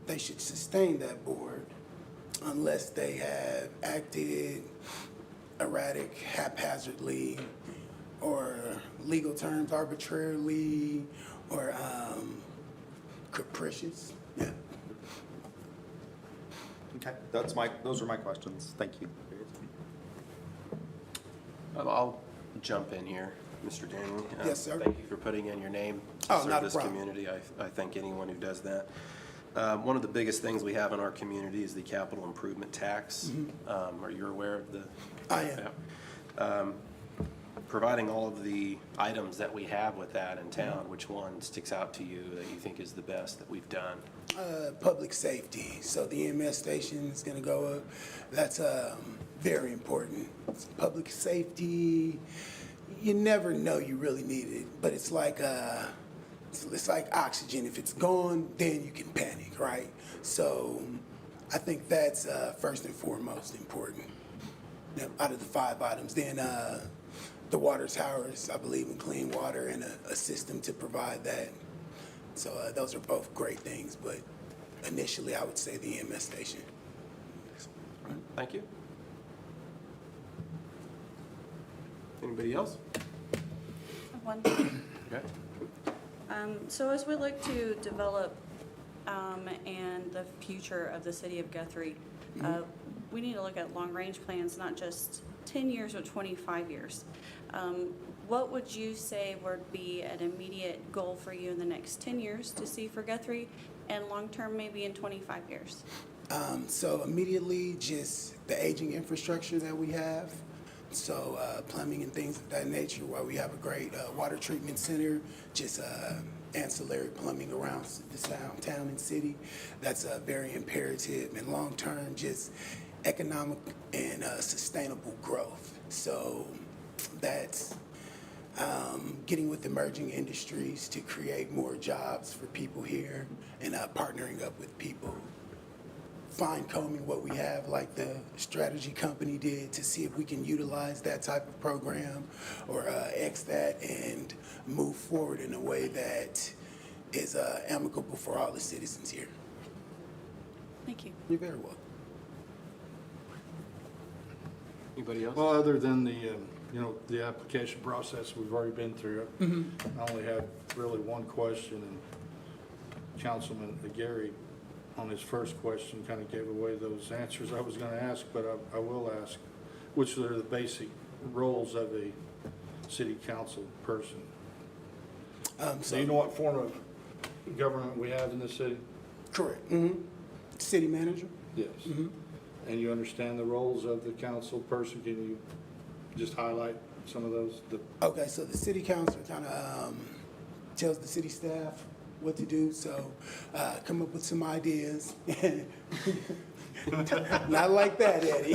Speaker 13: They should sustain that board unless they have acted erratic, haphazardly, or legal terms arbitrarily, or capricious. Yeah.
Speaker 3: Okay, those are my questions. Thank you.
Speaker 2: I'll jump in here, Mr. Daniel.
Speaker 13: Yes, sir.
Speaker 2: Thank you for putting in your name to
Speaker 13: Oh,
Speaker 2: serve
Speaker 13: not a
Speaker 2: this
Speaker 13: problem.
Speaker 2: community. I thank anyone who does that. One of the biggest things we have in our community is the capital improvement tax. Are you aware of the?
Speaker 13: I am.
Speaker 2: Yeah. Providing all of the items that we have with that in town, which one sticks out to you that you think is the best that we've done?
Speaker 13: Public safety. So the EMS station is going to go up. That's very important. Public safety. You never know you really need it, but it's like oxygen. If it's gone, then you can panic, right? So I think that's first and foremost important. out of the 5 items. Then the water towers, I believe in clean water and a system to provide that. So those are both great things, but initially I would say the EMS station.
Speaker 2: Thank you. Anybody else?
Speaker 8: One.
Speaker 2: Okay.
Speaker 8: So as we look to develop and the future of the city of Guthrie, we need to look at long-range plans, not just 10 years, but 25 years. What would you say would be an immediate goal for you in the next 10 years to see for Guthrie, and long-term maybe in 25 years?
Speaker 13: So immediately, just the aging infrastructure that we have. So plumbing and things of that nature, while we have a great water treatment center, just ancillary plumbing around the town and city. That's very imperative, and long-term, just economic and sustainable growth. So that's getting with emerging industries to create more jobs for people here, and partnering up with people, fine-combing what we have like the strategy company did to see if we can utilize that type of program or X that and move forward in a way that is amicable for all the citizens here.
Speaker 8: Thank you.
Speaker 13: You're very welcome.
Speaker 2: Anybody else?
Speaker 7: Well, other than the application process we've already been through, I only had really one question, and Councilman Gary, on his first question, kind of gave away those answers I was going to ask, but I will ask, which are the basic roles of a city council person? So you know what form of government we have in this city?
Speaker 13: Correct. City manager?
Speaker 7: Yes. And you understand the roles of the council person? Can you just highlight some of those?
Speaker 13: Okay, so the city council kind of tells the city staff what to do, so come up with some ideas. Not like that, Eddie.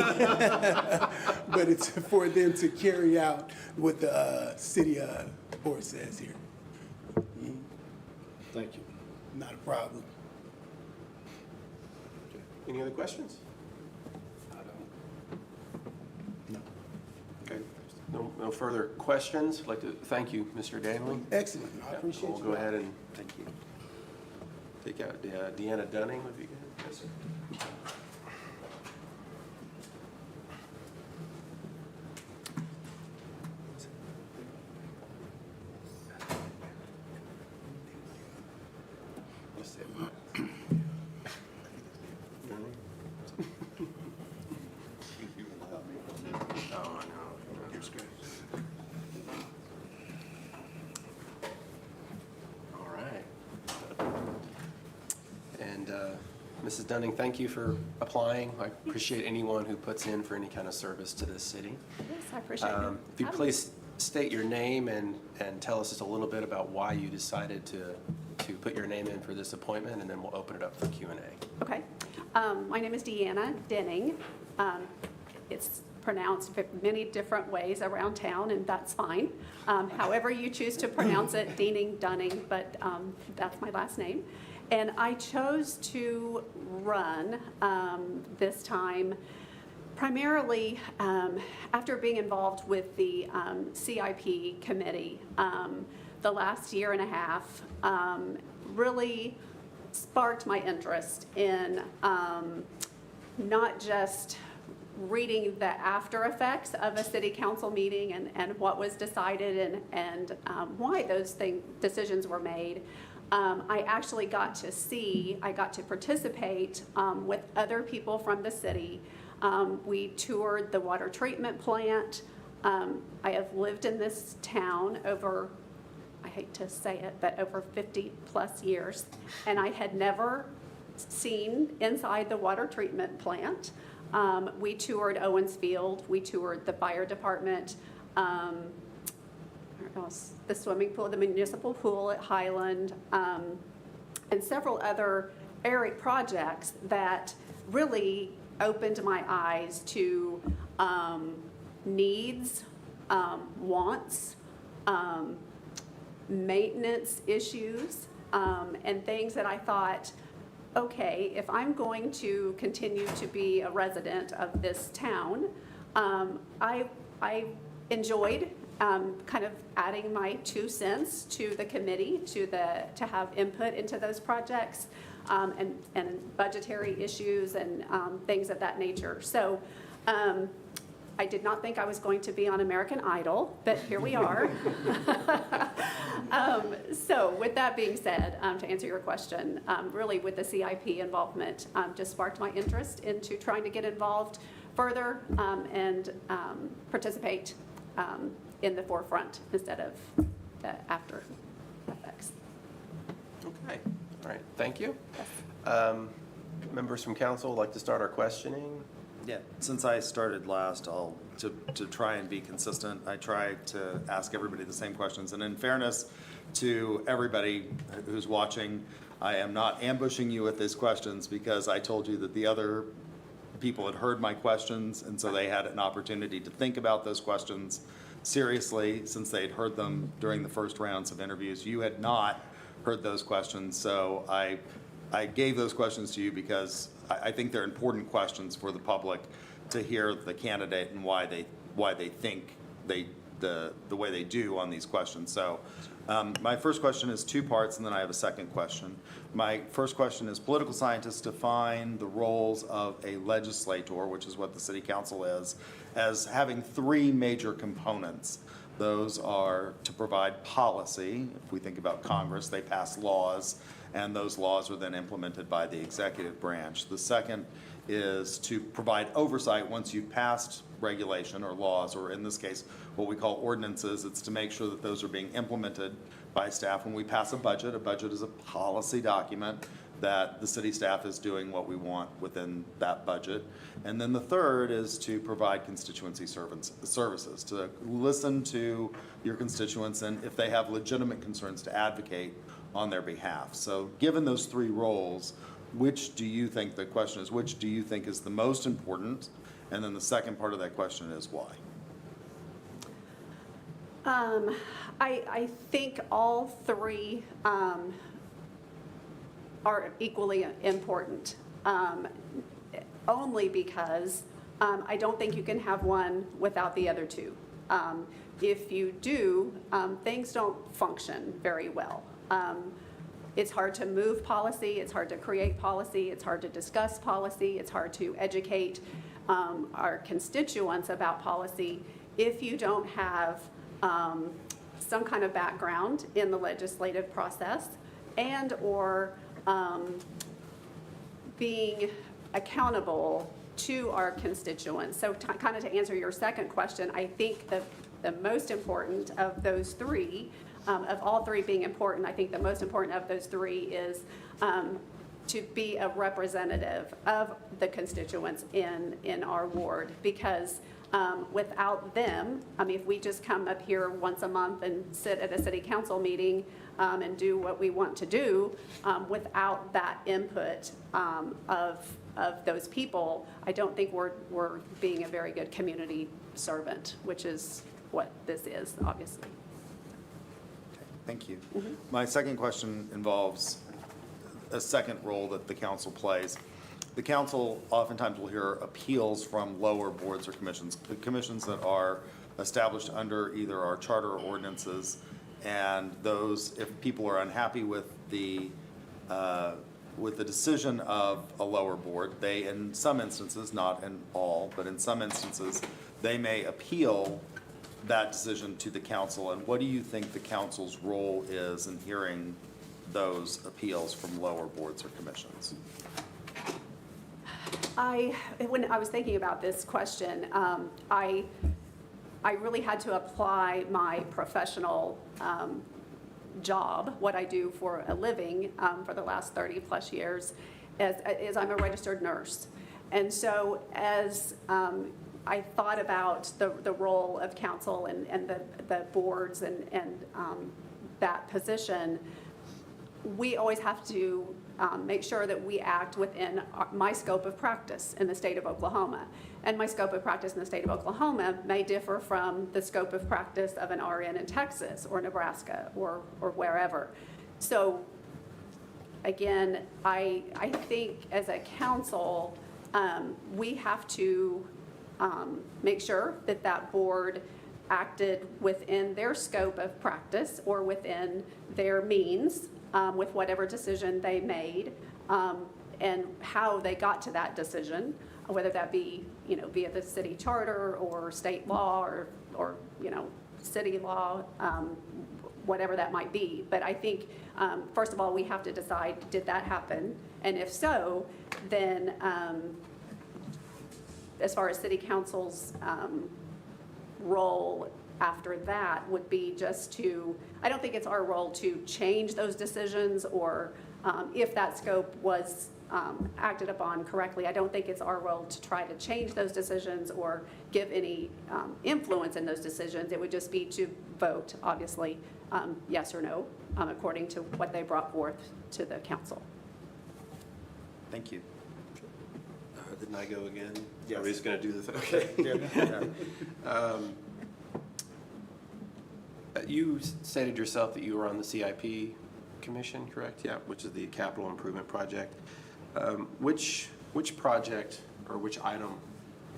Speaker 13: But it's for them to carry out what the city board says here.
Speaker 7: Thank you.
Speaker 13: Not a problem.
Speaker 2: Any other questions?
Speaker 13: No.
Speaker 2: Okay. No further questions. I'd like to thank you, Mr. Danley.
Speaker 13: Excellent. I appreciate you.
Speaker 2: We'll go ahead and take out Deanna Dunning, if you can. Yes, sir. Mrs. Dunning, thank you for applying. I appreciate anyone who puts in for any kind of service to this city.
Speaker 4: Yes, I appreciate it.
Speaker 2: If you please state your name and tell us just a little bit about why you decided to put your name in for this appointment, and then we'll open it up for Q&A.
Speaker 14: Okay. My name is Deanna Denning. It's pronounced many different ways around town, and that's fine. However you choose to pronounce it, Denning, Dunning, but that's my last name. And I chose to run this time primarily after being involved with the CIP committee. The last year and a half really sparked my interest in not just reading the after effects of a city council meeting and what was decided and why those decisions were made. I actually got to participate with other people from the city. We toured the water treatment plant. I have lived in this town over, I hate to say it, but over 50 plus years, and I had never seen inside the water treatment plant. We toured Owens Field, we toured the fire department, the swimming pool, the municipal pool at Highland, and several other area projects that really opened my eyes to needs, wants, maintenance issues, and things that I thought, okay, if I'm going to continue to be a resident of this town, I enjoyed kind of adding my 2 cents to the committee to have input into those projects and budgetary issues and things of that nature. So I did not think I was going to be on American Idol, but here we are. So with that being said, to answer your question, really with the CIP involvement just sparked my interest into trying to get involved further and participate in the forefront instead of the after effects.
Speaker 2: Okay, all right, thank you. Members from council would like to start our questioning.
Speaker 3: Yeah, since I started last, to try and be consistent, I try to ask everybody the same questions. And in fairness to everybody who's watching, I am not ambushing you with these questions because I told you that the other people had heard my questions, and so they had an opportunity to think about those questions seriously since they'd heard them during the first rounds of interviews. You had not heard those questions, so I gave those questions to you because I think they're important questions for the public to hear the candidate and why they think the way they do on these questions. So my first question is 2 parts, and then I have a second question. My first question is, political scientists define the roles of a legislator, which is what the city council is, as having 3 major components. Those are to provide policy. If we think about Congress, they pass laws, and those laws are then implemented by the executive branch. The second is to provide oversight once you've passed regulation or laws, or in this case, what we call ordinances. It's to make sure that those are being implemented by staff. When we pass a budget is a policy document that the city staff is doing what we want within that budget. And then the third is to provide constituency services, to listen to your constituents, and if they have legitimate concerns, to advocate on their behalf. So given those 3 roles, which do you think, the question is, which do you think is the most important? And then the second part of that question is why?
Speaker 14: I think all 3 are equally important, only because I don't think you can have one without the other 2. If you do, things don't function very well. It's hard to move policy, it's hard to create policy, it's hard to discuss policy, it's hard to educate our constituents about policy if you don't have some kind of background in the legislative process and or being accountable to our constituents. So kind of to answer your second question, I think the most important of those 3, of all 3 being important, I think the most important of those 3 is to be a representative of the constituents in our ward, because without them, I mean, if we just come up here once a month and sit at a city council meeting and do what we want to do, without that input of those people, I don't think we're being a very good community servant, which is what this is, obviously.
Speaker 3: Okay, thank you. My second question involves a second role that the council plays. The council oftentimes will hear appeals from lower boards or commissions that are established under either our charter or ordinances, and those, if people are unhappy with the decision of a lower board, they, in some instances, not in all, but in some instances, they may appeal that decision to the council. And what do you think the council's role is in hearing those appeals from lower boards or commissions?
Speaker 14: When I was thinking about this question, I really had to apply my professional job, what I do for a living for the last 30 plus years, as I'm a registered nurse. And so as I thought about the role of council and the boards and that position, we always have to make sure that we act within my scope of practice in the state of Oklahoma. And my scope of practice in the state of Oklahoma may differ from the scope of practice of an RN in Texas or Nebraska or wherever. So again, I think as a council, we have to make sure that that board acted within their scope of practice or within their means with whatever decision they made, and how they got to that decision, whether that be, via the city charter or state law or city law, whatever that might be. But I think, first of all, we have to decide, did that happen? And if so, then as far as city council's role after that would be just to, I don't think it's our role to change those decisions, or if that scope was acted upon correctly, I don't think it's our role to try to change those decisions or give any influence in those decisions. It would just be to vote, obviously, yes or no, according to what they brought forth to the council.
Speaker 2: Thank you.
Speaker 3: Didn't I go again?
Speaker 2: Yes.
Speaker 3: Are we just going to do this? Okay.
Speaker 2: Yeah. You stated yourself that you were on the CIP commission, correct? Yeah, which is the capital improvement project. Which project or which item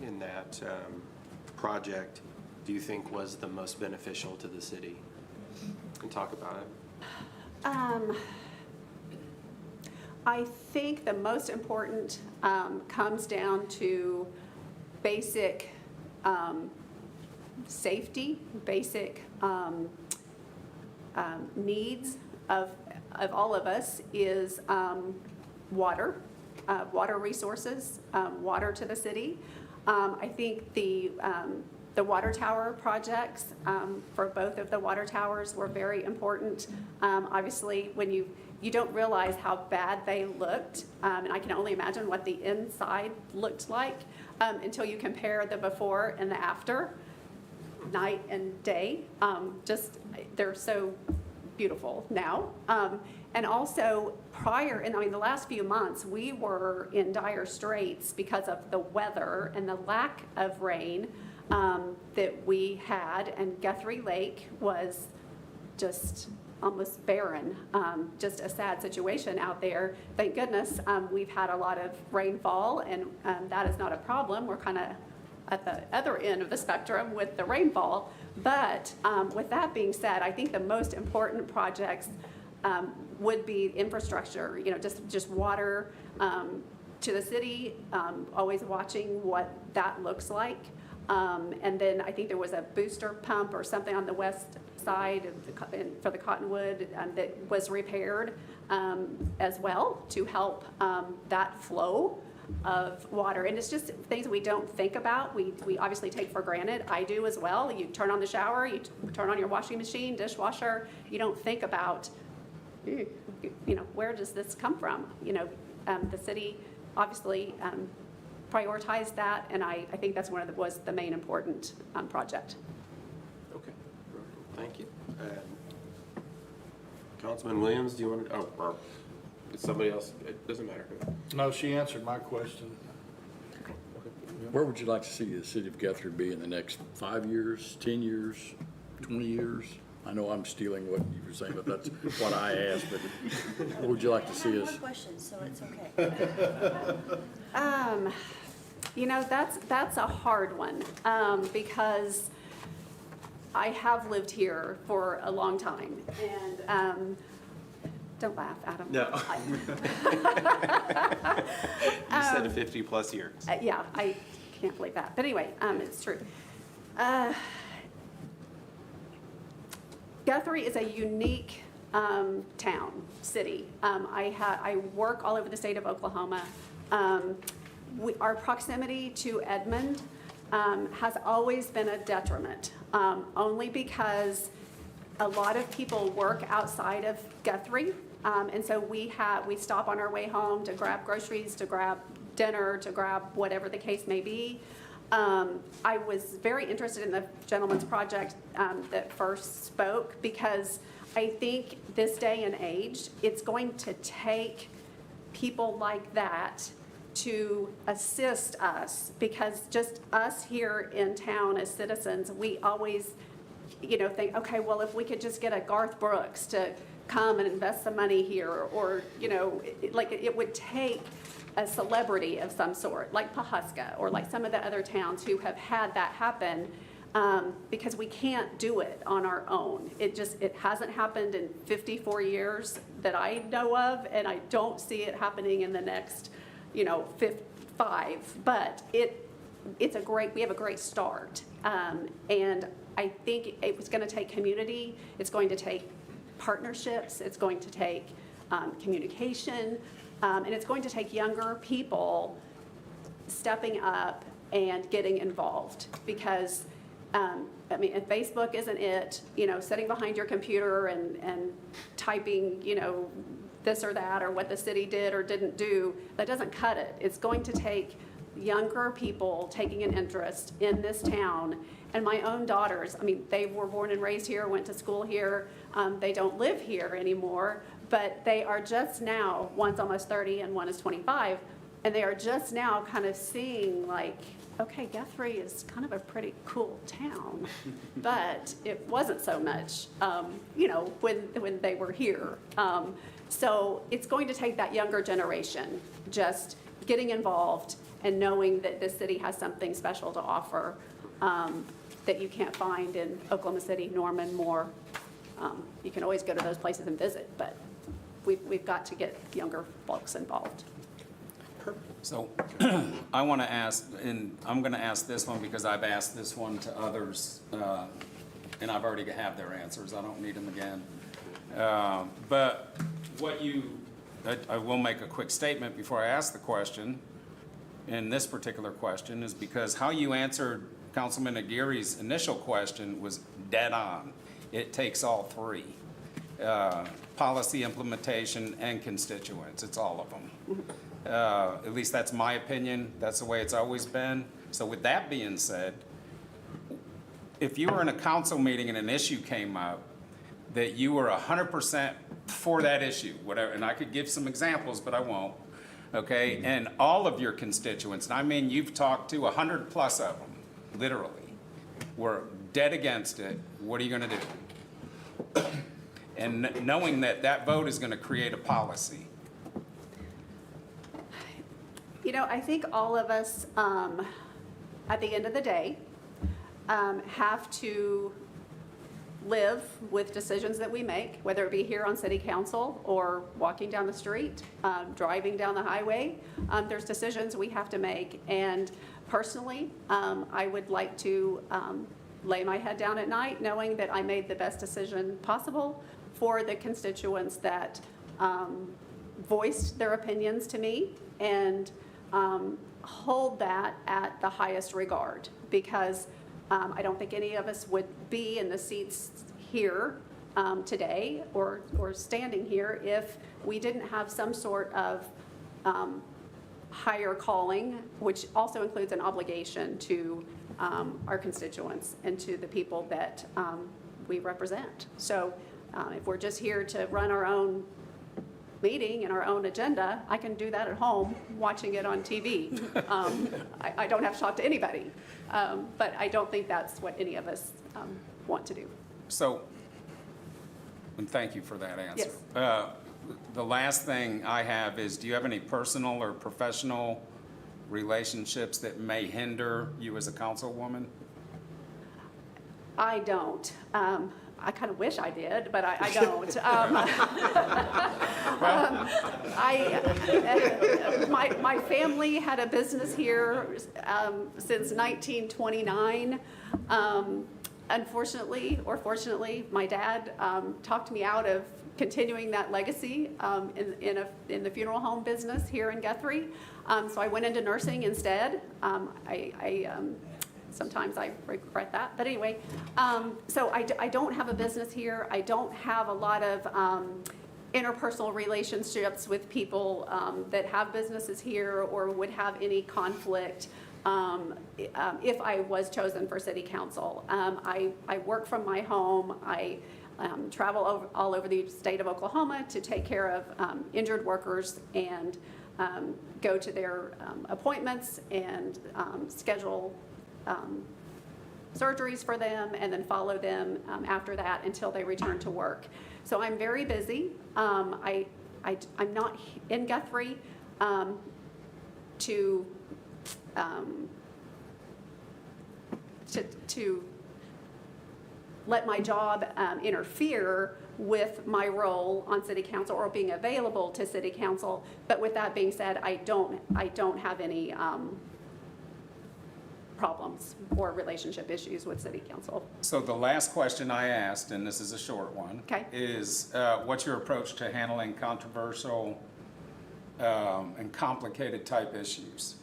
Speaker 2: in that project do you think was the most beneficial to the city? And talk about it.
Speaker 14: I think the most important comes down to basic safety, basic needs of all of us is water, water resources, water to the city. I think the water tower projects for both of the water towers were very important. Obviously, when you don't realize how bad they looked, and I can only imagine what the inside looked like until you compare the before and the after, night and day. Just, they're so beautiful now. And also the last few months, we were in dire straits because of the weather and the lack of rain that we had, and Guthrie Lake was just almost barren, just a sad situation out there. Thank goodness we've had a lot of rainfall, and that is not a problem. We're kind of at the other end of the spectrum with the rainfall. But with that being said, I think the most important projects would be infrastructure, just water to the city, always watching what that looks like. And then I think there was a booster pump or something on the west side for the Cottonwood that was repaired as well to help that flow of water. And it's just things we don't think about. We obviously take for granted. I do as well. You turn on the shower, you turn on your washing machine, dishwasher. You don't think about, where does this come from? The city obviously prioritized that, and I think that's was the main important project.
Speaker 2: Okay, thank you. Councilman Williams, do you want to, or somebody else? It doesn't matter.
Speaker 7: No, she answered my question.
Speaker 1: Where would you like to see the city of Guthrie be in the next 5 years, 10 years, 20 years? I know I'm stealing what you were saying, but that's what I asked, but where would you like to see us?
Speaker 8: I have one question, so it's okay.
Speaker 14: That's a hard one because I have lived here for a long time, and don't laugh, Adam.
Speaker 2: No. You said 50+ years.
Speaker 14: Yeah, I can't believe that. But anyway, it's true. Guthrie is a unique town, city. I work all over the state of Oklahoma. Our proximity to Edmond has always been a detriment, only because a lot of people work outside of Guthrie. And so we stop on our way home to grab groceries, to grab dinner, to grab whatever the case may be. I was very interested in the gentleman's project that first spoke, because I think this day and age, it's going to take people like that to assist us, because just us here in town as citizens, we always think, okay, well, if we could just get a Garth Brooks to come and invest some money here, or, you know, it would take a celebrity of some sort, like Pahuska, or like some of the other towns who have had that happen, because we can't do it on our own. It hasn't happened in 54 years that I know of, and I don't see it happening in the next, you know, 5, but we have a great start. And I think it was gonna take community, it's going to take partnerships, it's going to take communication, and it's going to take younger people stepping up and getting involved, because I mean, if Facebook isn't it, you know, sitting behind your computer and typing, you know, this or that, or what the city did or didn't do, that doesn't cut it. It's going to take younger people taking an interest in this town. And my own daughters, I mean, they were born and raised here, went to school here. They don't live here anymore, but they are just now, one's almost 30 and one is 25, and they are just now kind of seeing, like, okay, Guthrie is kind of a pretty cool town, but it wasn't so much, you know, when they were here. So it's going to take that younger generation just getting involved and knowing that this city has something special to offer that you can't find in Oklahoma City, Norman, Moore. You can always go to those places and visit, but we've got to get younger folks involved.
Speaker 11: So I want to ask, and I'm going to ask this one because I've asked this one to others, and I've already have their answers. I don't need them again. But I will make a quick statement before I ask the question. And this particular question is because how you answered Councilman Aguirre's initial question was dead on. It takes all three. Policy implementation and constituents, it's all of them. At least that's my opinion. That's the way it's always been. So with that being said, if you were in a council meeting and an issue came up that you were 100% for that issue, whatever, and I could give some examples, but I won't, okay? And all of your constituents, and I mean you've talked to 100 plus of them, literally, were dead against it, what are you gonna do? And knowing that that vote is gonna create a policy.
Speaker 14: You know, I think all of us, at the end of the day, have to live with decisions that we make, whether it be here on city council or walking down the street, driving down the highway. There's decisions we have to make. And personally, I would like to lay my head down at night knowing that I made the best decision possible for the constituents that voiced their opinions to me, and hold that at the highest regard, because I don't think any of us would be in the seats here today or standing here if we didn't have some sort of higher calling, which also includes an obligation to our constituents and to the people that we represent. So if we're just here to run our own meeting and our own agenda, I can do that at home watching it on TV. I don't have to talk to anybody, but I don't think that's what any of us want to do.
Speaker 11: So, and thank you for that answer.
Speaker 14: Yes.
Speaker 11: The last thing I have is, do you have any personal or professional relationships that may hinder you as a councilwoman?
Speaker 14: I don't. I kind of wish I did, but I don't. My family had a business here since 1929. Unfortunately, or fortunately, my dad talked me out of continuing that legacy in the funeral home business here in Guthrie. So I went into nursing instead. Sometimes I regret that, but anyway, so I don't have a business here. I don't have a lot of interpersonal relationships with people that have businesses here or would have any conflict if I was chosen for city council. I work from my home. I travel all over the state of Oklahoma to take care of injured workers and go to their appointments and schedule surgeries for them and then follow them after that until they return to work. So I'm very busy. I'm not in Guthrie to let my job interfere with my role on city council or being available to city council. But with that being said, I don't have any problems or relationship issues with city council.
Speaker 11: So the last question I asked, and this is a short one,
Speaker 14: Okay.
Speaker 11: is what's your approach to handling controversial and complicated type issues?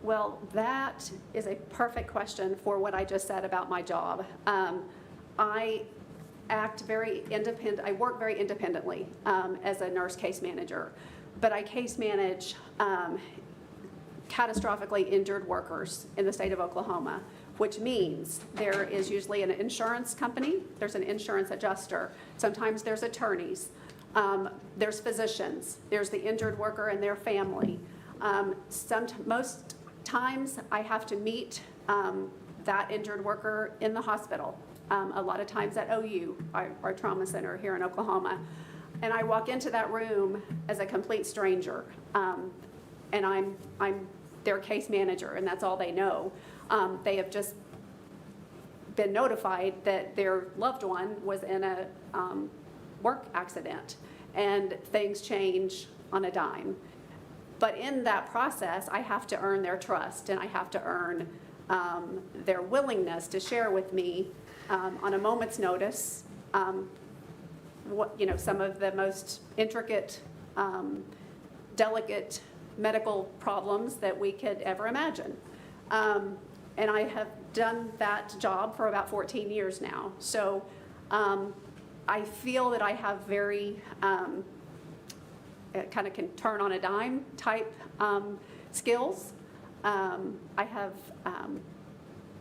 Speaker 14: Well, that is a perfect question for what I just said about my job. I act very independent. I work very independently as a nurse case manager, but I case manage catastrophically injured workers in the state of Oklahoma, which means there is usually an insurance company, there's an insurance adjuster, sometimes there's attorneys, there's physicians, there's the injured worker and their family. Most times I have to meet that injured worker in the hospital, a lot of times at OU, our trauma center here in Oklahoma. And I walk into that room as a complete stranger, and I'm their case manager, and that's all they know. They have just been notified that their loved one was in a work accident, and things change on a dime. But in that process, I have to earn their trust, and I have to earn their willingness to share with me on a moment's notice some of the most intricate, delicate medical problems that we could ever imagine. And I have done that job for about 14 years now. So I feel that I have very kind of can turn on a dime type skills. I have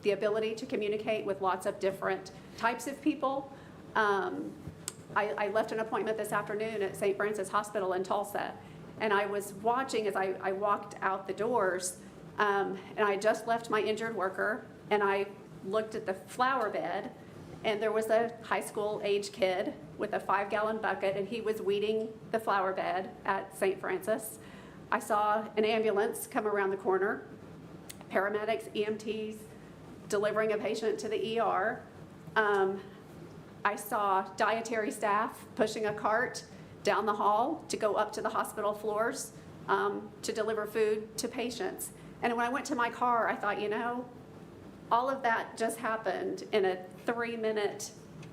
Speaker 14: the ability to communicate with lots of different types of people. I left an appointment this afternoon at St. Francis Hospital in Tulsa, and I was watching as I walked out the doors, and I just left my injured worker, and I looked at the flower bed, and there was a high school age kid with a 5-gallon bucket, and he was weeding the flower bed at St. Francis. I saw an ambulance come around the corner, paramedics, EMTs, delivering a patient to the ER. I saw dietary staff pushing a cart down the hall to go up to the hospital floors to deliver food to patients. And when I went to my car, I thought, all of that just happened in a 3-minute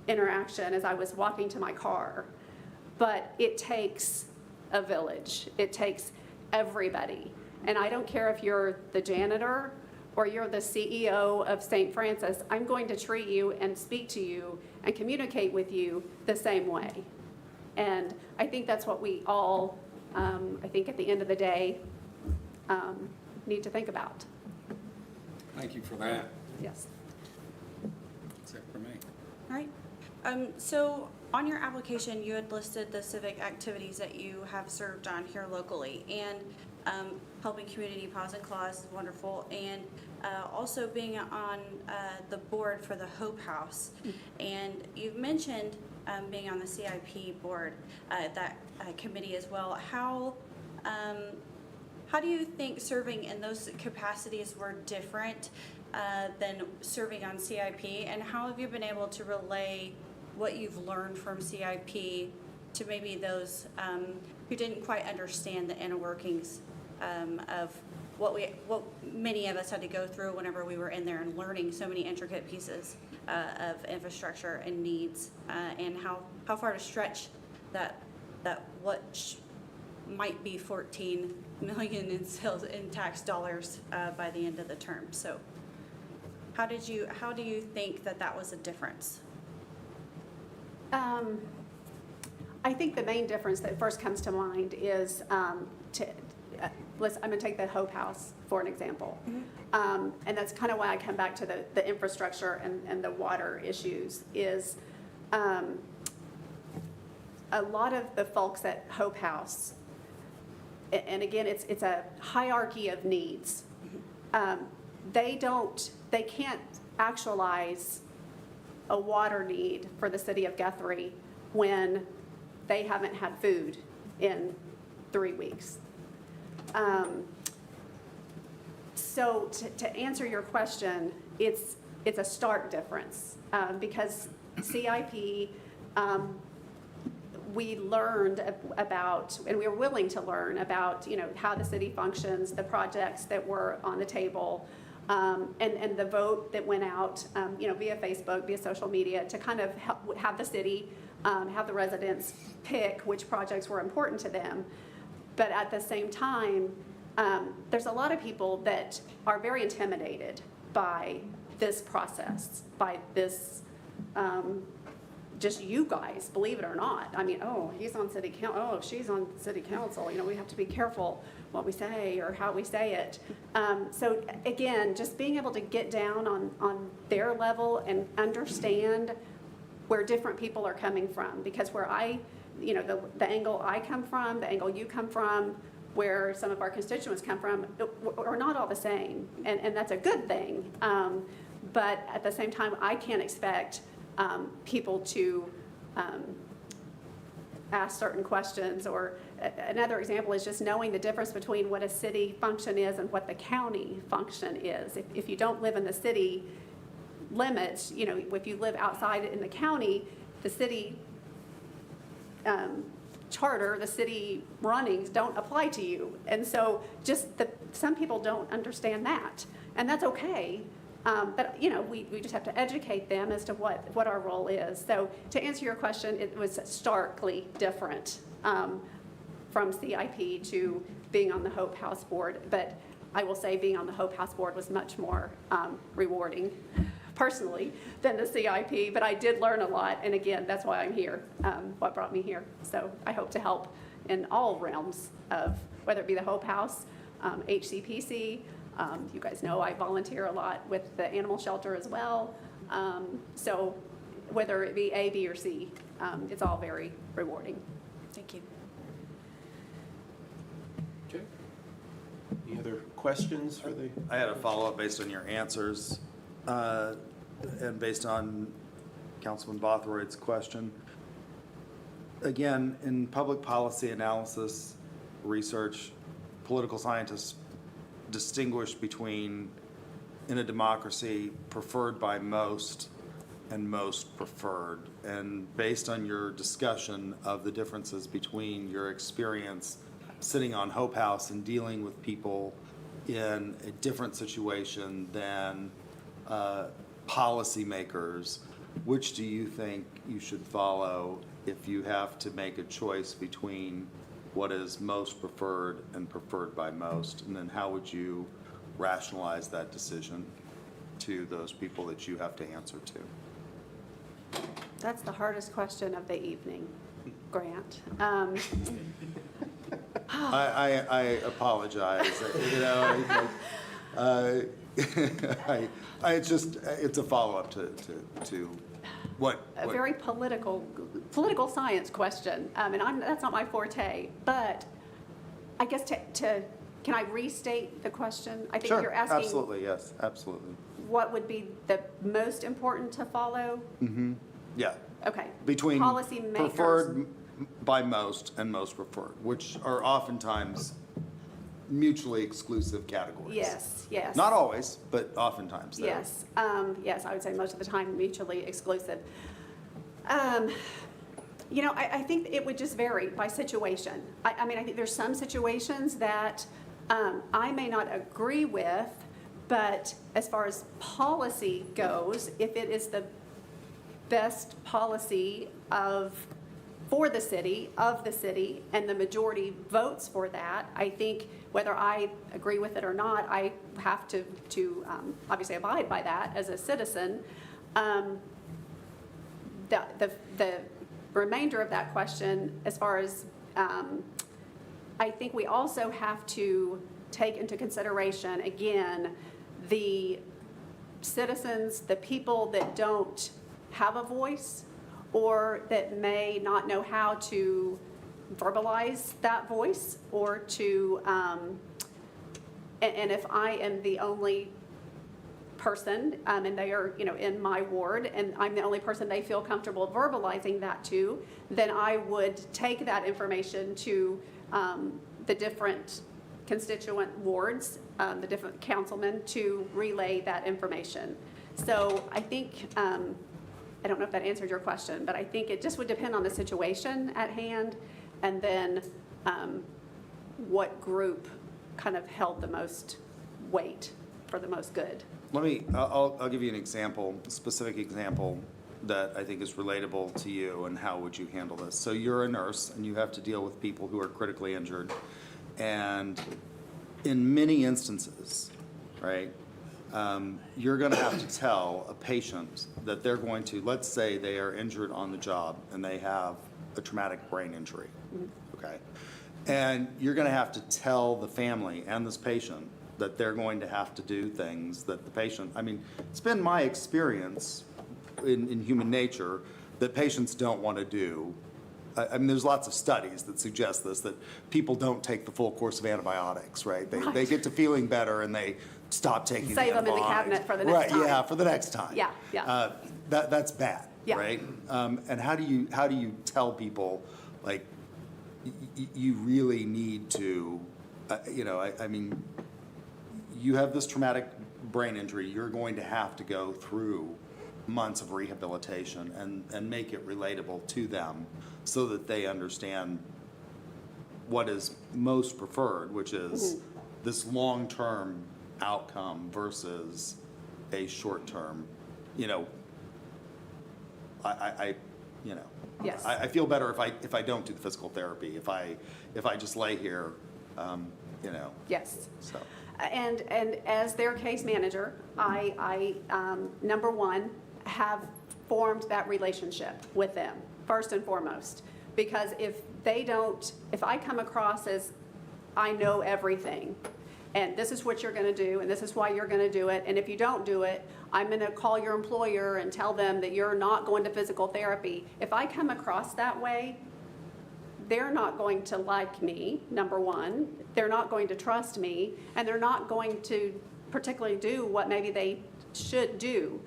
Speaker 14: interaction as I was walking to my car. But it takes a village. It takes everybody. And I don't care if you're the janitor or you're the CEO of St. Francis, I'm going to treat you and speak to you and communicate with you the same way. And I think that's what we all, I think at the end of the day, need to think about.
Speaker 11: Thank you for that.
Speaker 14: Yes.
Speaker 11: That's it for me.
Speaker 8: All right. So on your application, you had listed the civic activities that you have served on here locally, and helping community Paws and Claws is wonderful, and also being on the board for the Hope House. And you've mentioned being on the CIP board, that committee as well. How do you think serving in those capacities were different than serving on CIP, and how have you been able to relay what you've learned from CIP to maybe those who didn't quite understand the inner workings of what many of us had to go through whenever we were in there and learning so many intricate pieces of infrastructure and needs, and how far to stretch that what might be 14 million in sales in tax dollars by the end of the term. So how do you think that was a difference?
Speaker 14: I think the main difference that first comes to mind is I'm going to take the Hope House for an example. Mm-hmm. And that's kind of why I come back to the infrastructure and the water issues is a lot of the folks at Hope House, and again, it's a hierarchy of needs. They can't actualize a water need for the city of Guthrie when they haven't had food in 3 weeks. So to answer your question, it's a stark difference because CIP, we learned about, and we were willing to learn about, how the city functions, the projects that were on the table, and the vote that went out, via Facebook, via social media, to kind of have the city, have the residents pick which projects were important to them. But at the same time, there's a lot of people that are very intimidated by this process, by this, just you guys, believe it or not. I mean, oh, he's on city council, oh, she's on city council, we have to be careful what we say or how we say it. So again, just being able to get down on their level and understand where different people are coming from, because where the angle I come from, the angle you come from, where some of our constituents come from, are not all the same, and that's a good thing. But at the same time, I can't expect people to ask certain questions. Or another example is just knowing the difference between what a city function is and what the county function is. If you don't live in the city limits, if you live outside in the county, the city charter, the city runnings don't apply to you. And so some people don't understand that, and that's okay. But we just have to educate them as to what our role is. So to answer your question, it was starkly different from CIP to being on the Hope House board. But I will say being on the Hope House board was much more rewarding personally than the CIP, but I did learn a lot, and again, that's why I'm here, what brought me here. So I hope to help in all realms of, whether it be the Hope House, HCPC, you guys know I volunteer a lot with the animal shelter as well, so whether it be A, B, or C, it's all very rewarding.
Speaker 8: Thank you.
Speaker 2: Okay. Any other questions for the?
Speaker 15: I had a follow-up based on your answers, and based on Councilman Bothroyd's question. Again, in public policy analysis, research, political scientists distinguish between, in a democracy, preferred by most and most preferred. And based on your discussion of the differences between your experience sitting on Hope House and dealing with people in a different situation than policymakers, which do you think you should follow if you have to make a choice between what is most preferred and preferred by most? And then how would you rationalize that decision to those people that you have to answer to?
Speaker 14: That's the hardest question of the evening, Grant.
Speaker 15: I apologize. It's a follow-up to what?
Speaker 14: A very political science question, and that's not my forte. But I guess can I restate the question? I think
Speaker 15: Sure,
Speaker 14: you're asking.
Speaker 15: absolutely, yes, absolutely.
Speaker 14: What would be the most important to follow?
Speaker 15: Mm-hmm. Yeah.
Speaker 14: Okay.
Speaker 15: Between
Speaker 14: policymakers.
Speaker 15: preferred by most and most preferred, which are oftentimes mutually exclusive categories.
Speaker 14: Yes, yes.
Speaker 15: Not always, but oftentimes.
Speaker 14: Yes, yes, I would say most of the time mutually exclusive. I think it would just vary by situation. I mean, I think there's some situations that I may not agree with, but as far as policy goes, if it is the best policy for the city, of the city, and the majority votes for that, I think whether I agree with it or not, I have to obviously abide by that as a citizen. The remainder of that question, as far as, I think we also have to take into consideration, again, the citizens, the people that don't have a voice or that may not know how to verbalize that voice, or to, and if I am the only person, and they are, in my ward, and I'm the only person they feel comfortable verbalizing that to, then I would take that information to the different constituent wards, the different councilmen, to relay that information. So I think, I don't know if that answered your question, but I think it just would depend on the situation at hand, and then what group kind of held the most weight for the most good.
Speaker 15: I'll give you an example, a specific example that I think is relatable to you, and how would you handle this? So you're a nurse and you have to deal with people who are critically injured, and in many instances, right, you're going to have to tell a patient that they're going to, let's say they are injured on the job and they have a traumatic brain injury, okay? And you're going to have to tell the family and this patient that they're going to have to do things that the patient, I mean, it's been my experience in human nature that patients don't want to do. I mean, there's lots of studies that suggest this, that people don't take the full course of antibiotics, right? They get to feeling better and they stop taking the
Speaker 14: Save them in the
Speaker 15: antibiotics.
Speaker 14: cabinet for the next time.
Speaker 15: Right, yeah, for the next time.
Speaker 14: Yeah, yeah.
Speaker 15: That's bad,
Speaker 14: Yeah.
Speaker 15: right? And how do you tell people, like, you really need to, I mean, you have this traumatic brain injury, you're going to have to go through months of rehabilitation and make it relatable to them so that they understand what is most preferred, which is this long-term outcome versus a short-term,
Speaker 14: Yes.
Speaker 15: I feel better if I don't do the physical therapy, if I just lay here,
Speaker 14: Yes.
Speaker 15: so.
Speaker 14: And as their case manager, I number one, have formed that relationship with them, first and foremost. Because if I come across as I know everything, and this is what you're going to do, and this is why you're going to do it, and if you don't do it, I'm going to call your employer and tell them that you're not going to physical therapy. If I come across that way, they're not going to like me, number one. They're not going to trust me, and they're not going to particularly do what maybe they should do.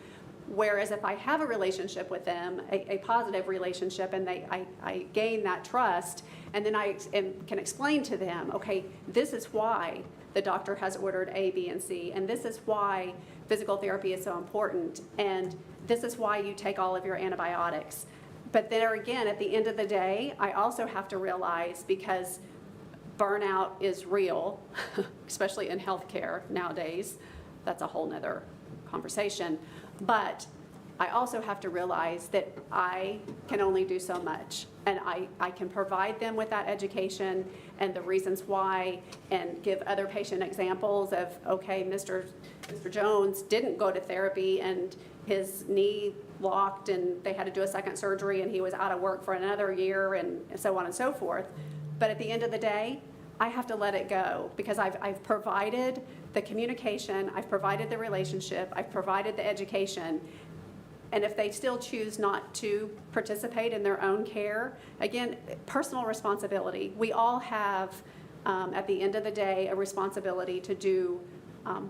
Speaker 14: Whereas if I have a relationship with them, a positive relationship, and I gain that trust, and then I can explain to them, okay, this is why the doctor has ordered A, B, and C, and this is why physical therapy is so important, and this is why you take all of your antibiotics. But there again, at the end of the day, I also have to realize, because burnout is real, especially in healthcare nowadays, that's a whole nother conversation. But I also have to realize that I can only do so much, and I can provide them with that education and the reasons why, and give other patient examples of, okay, Mr. Jones didn't go to therapy and his knee locked and they had to do a second surgery and he was out of work for another year, and so on and so forth. But at the end of the day, I have to let it go, because I've provided the communication, I've provided the relationship, I've provided the education. And if they still choose not to participate in their own care, again, personal responsibility. We all have, at the end of the day, a responsibility to do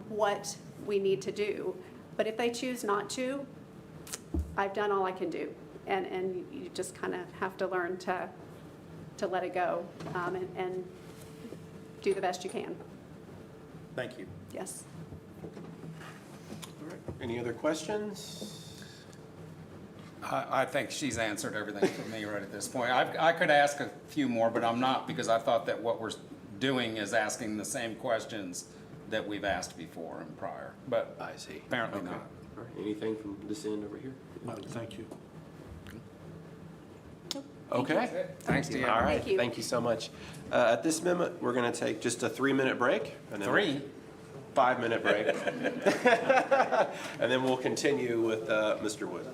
Speaker 14: what we need to do. But if they choose not to, I've done all I can do. And you just kind of have to learn to let it go, and do the best you can.
Speaker 15: Thank you.
Speaker 14: Yes.
Speaker 2: All right. Any other questions?
Speaker 11: I think she's answered everything for me right at this point. I could ask a few more, but I'm not, because I thought that what we're doing is asking the same questions that we've asked before and prior, but
Speaker 2: I see.
Speaker 11: apparently
Speaker 2: Okay.
Speaker 11: not.
Speaker 2: All right. Anything from this end over here?
Speaker 7: No, thank you.
Speaker 2: Okay.
Speaker 11: Thanks, Deanna.
Speaker 2: All right.
Speaker 14: Thank you.
Speaker 2: Thank you so much. At this moment, we're going to take just a 3-minute break. And then
Speaker 11: 3?
Speaker 2: 5-minute break. And then we'll continue with Mr. Wood.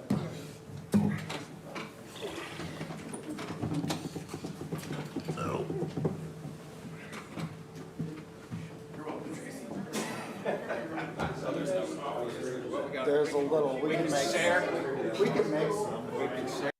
Speaker 15: There's a little, we can make some.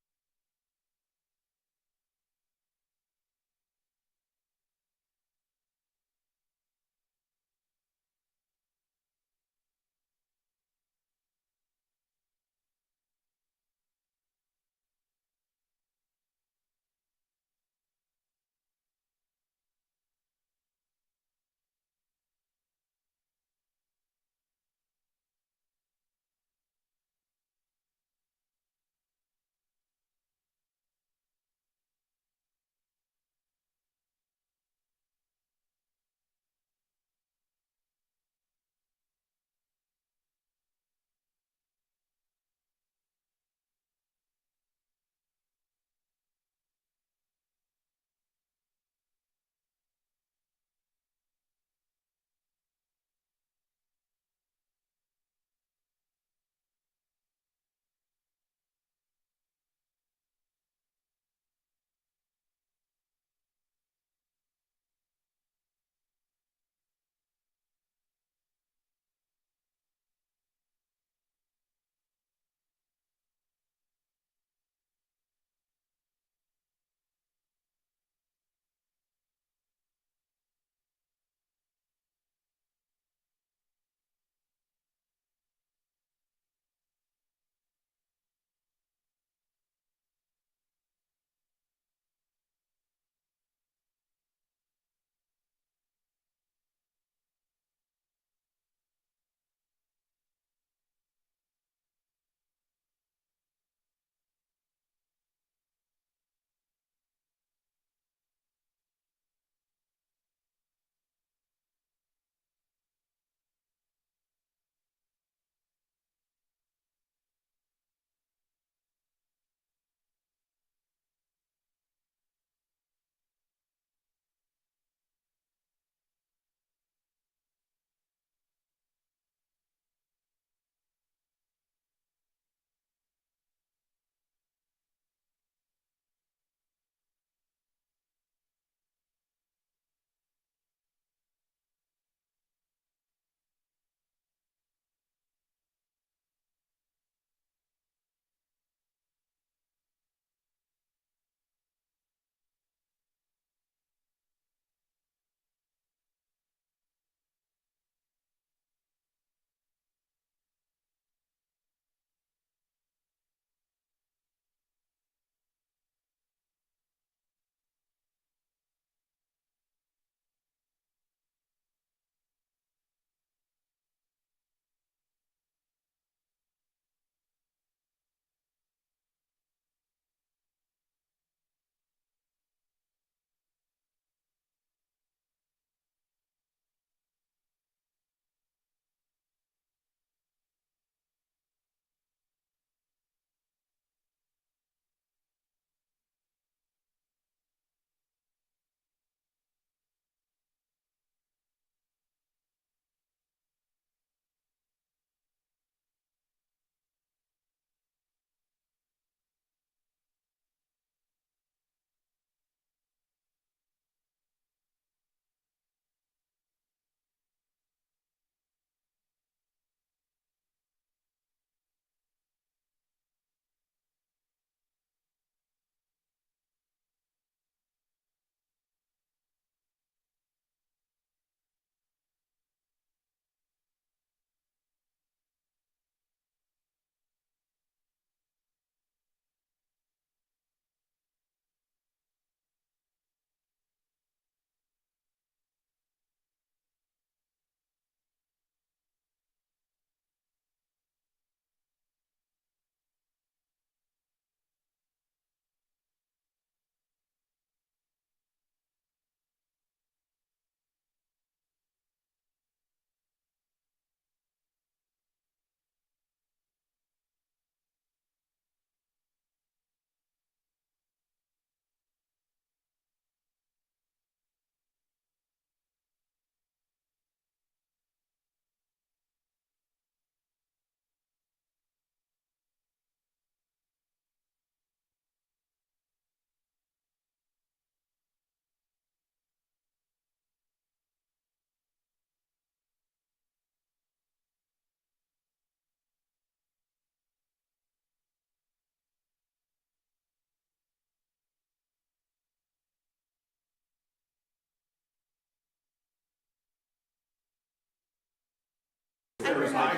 Speaker 15: I'm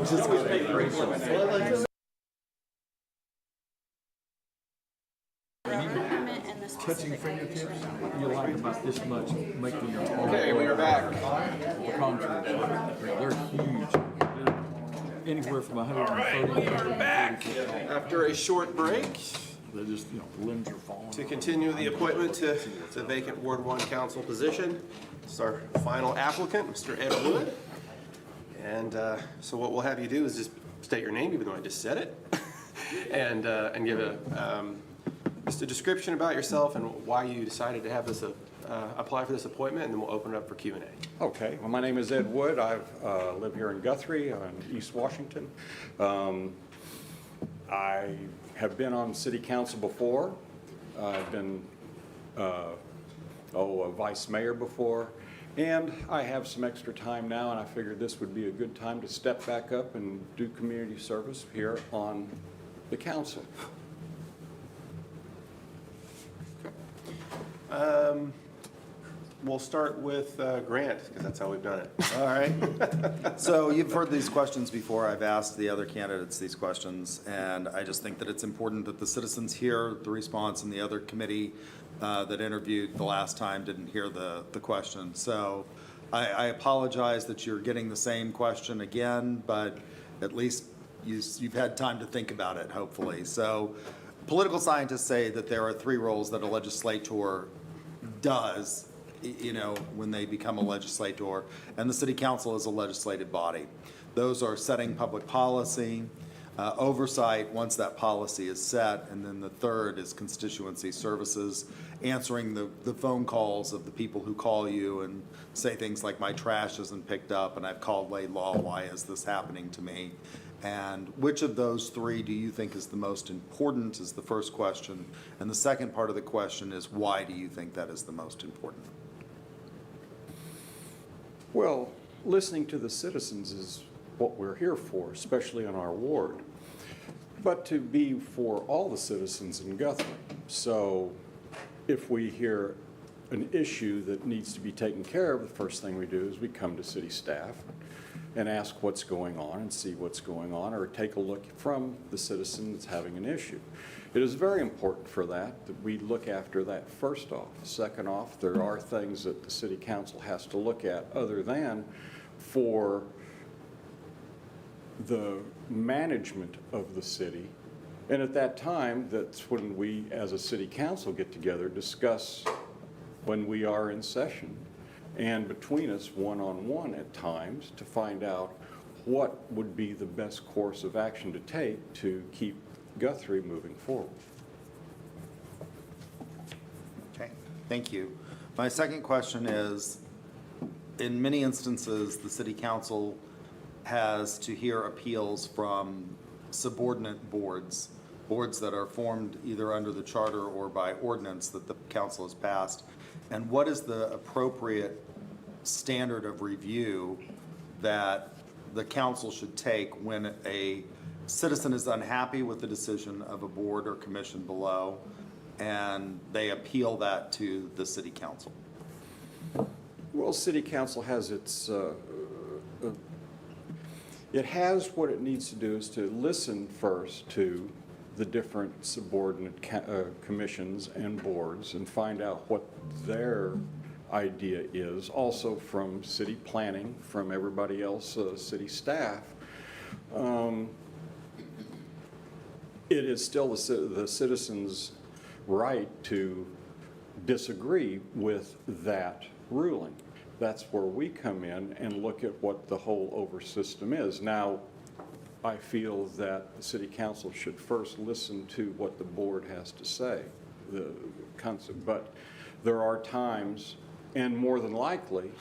Speaker 15: just kidding.
Speaker 8: And the specific
Speaker 1: You like about this much, making your.
Speaker 2: Okay, we are back.
Speaker 1: They're huge. They're anywhere from 130 to 140.
Speaker 2: After a short break,
Speaker 1: They just, limbs are falling.
Speaker 2: to continue the appointment to the vacant Ward 1 council position, it's our final applicant, Mr. Ed Wood. And so what we'll have you do is just state your name, even though I just said it, and give just a description about yourself and why you decided to have this apply for this appointment, and then we'll open it up for Q&A.
Speaker 9: Okay, well, my name is Ed Wood. I live here in Guthrie on East Washington. I have been on city council before. I've been a vice mayor before, and I have some extra time now, and I figured this would be a good time to step back up and do community service here on the council.
Speaker 2: We'll start with Grant, because that's how we've done it.
Speaker 15: All right. So you've heard these questions before. I've asked the other candidates these questions, and I just think that it's important that the citizens hear the response, and the other committee that interviewed the last time didn't hear the question. So I apologize that you're getting the same question again, but at least you've had time to think about it, hopefully. So political scientists say that there are 3 roles that a legislator does when they become a legislator, and the city council is a legislative body. Those are setting public policy, oversight once that policy is set, and then the third is constituency services, answering the phone calls of the people who call you and say things like, my trash isn't picked up and I've called late law, why is this happening to me? And which of those 3 do you think is the most important is the first question. And the second part of the question is, why do you think that is the most important?
Speaker 9: Well, listening to the citizens is what we're here for, especially in our ward, but to be for all the citizens in Guthrie. So if we hear an issue that needs to be taken care of, the first thing we do is we come to city staff and ask what's going on and see what's going on, or take a look from the citizen that's having an issue. It is very important for that we look after that first off. Second off, there are things that the city council has to look at other than for the management of the city. And at that time, that's when we as a city council get together, discuss when we are in session, and between us one-on-one at times, to find out what would be the best course of action to take to keep Guthrie moving forward.
Speaker 15: Okay, thank you. My second question is, in many instances, the city council has to hear appeals from subordinate boards that are formed either under the charter or by ordinance that the council has passed. And what is the appropriate standard of review that the council should take when a citizen is unhappy with the decision of a board or commission below and they appeal that to the city council?
Speaker 9: Well, city council has it has what it needs to do is to listen first to the different subordinate commissions and boards and find out what their idea is, also from city planning, from everybody else, city staff. It is still the citizens' right to disagree with that ruling. That's where we come in and look at what the whole over system is. Now, I feel that the city council should first listen to what the board has to say, the concept. But there are times, and more than likely,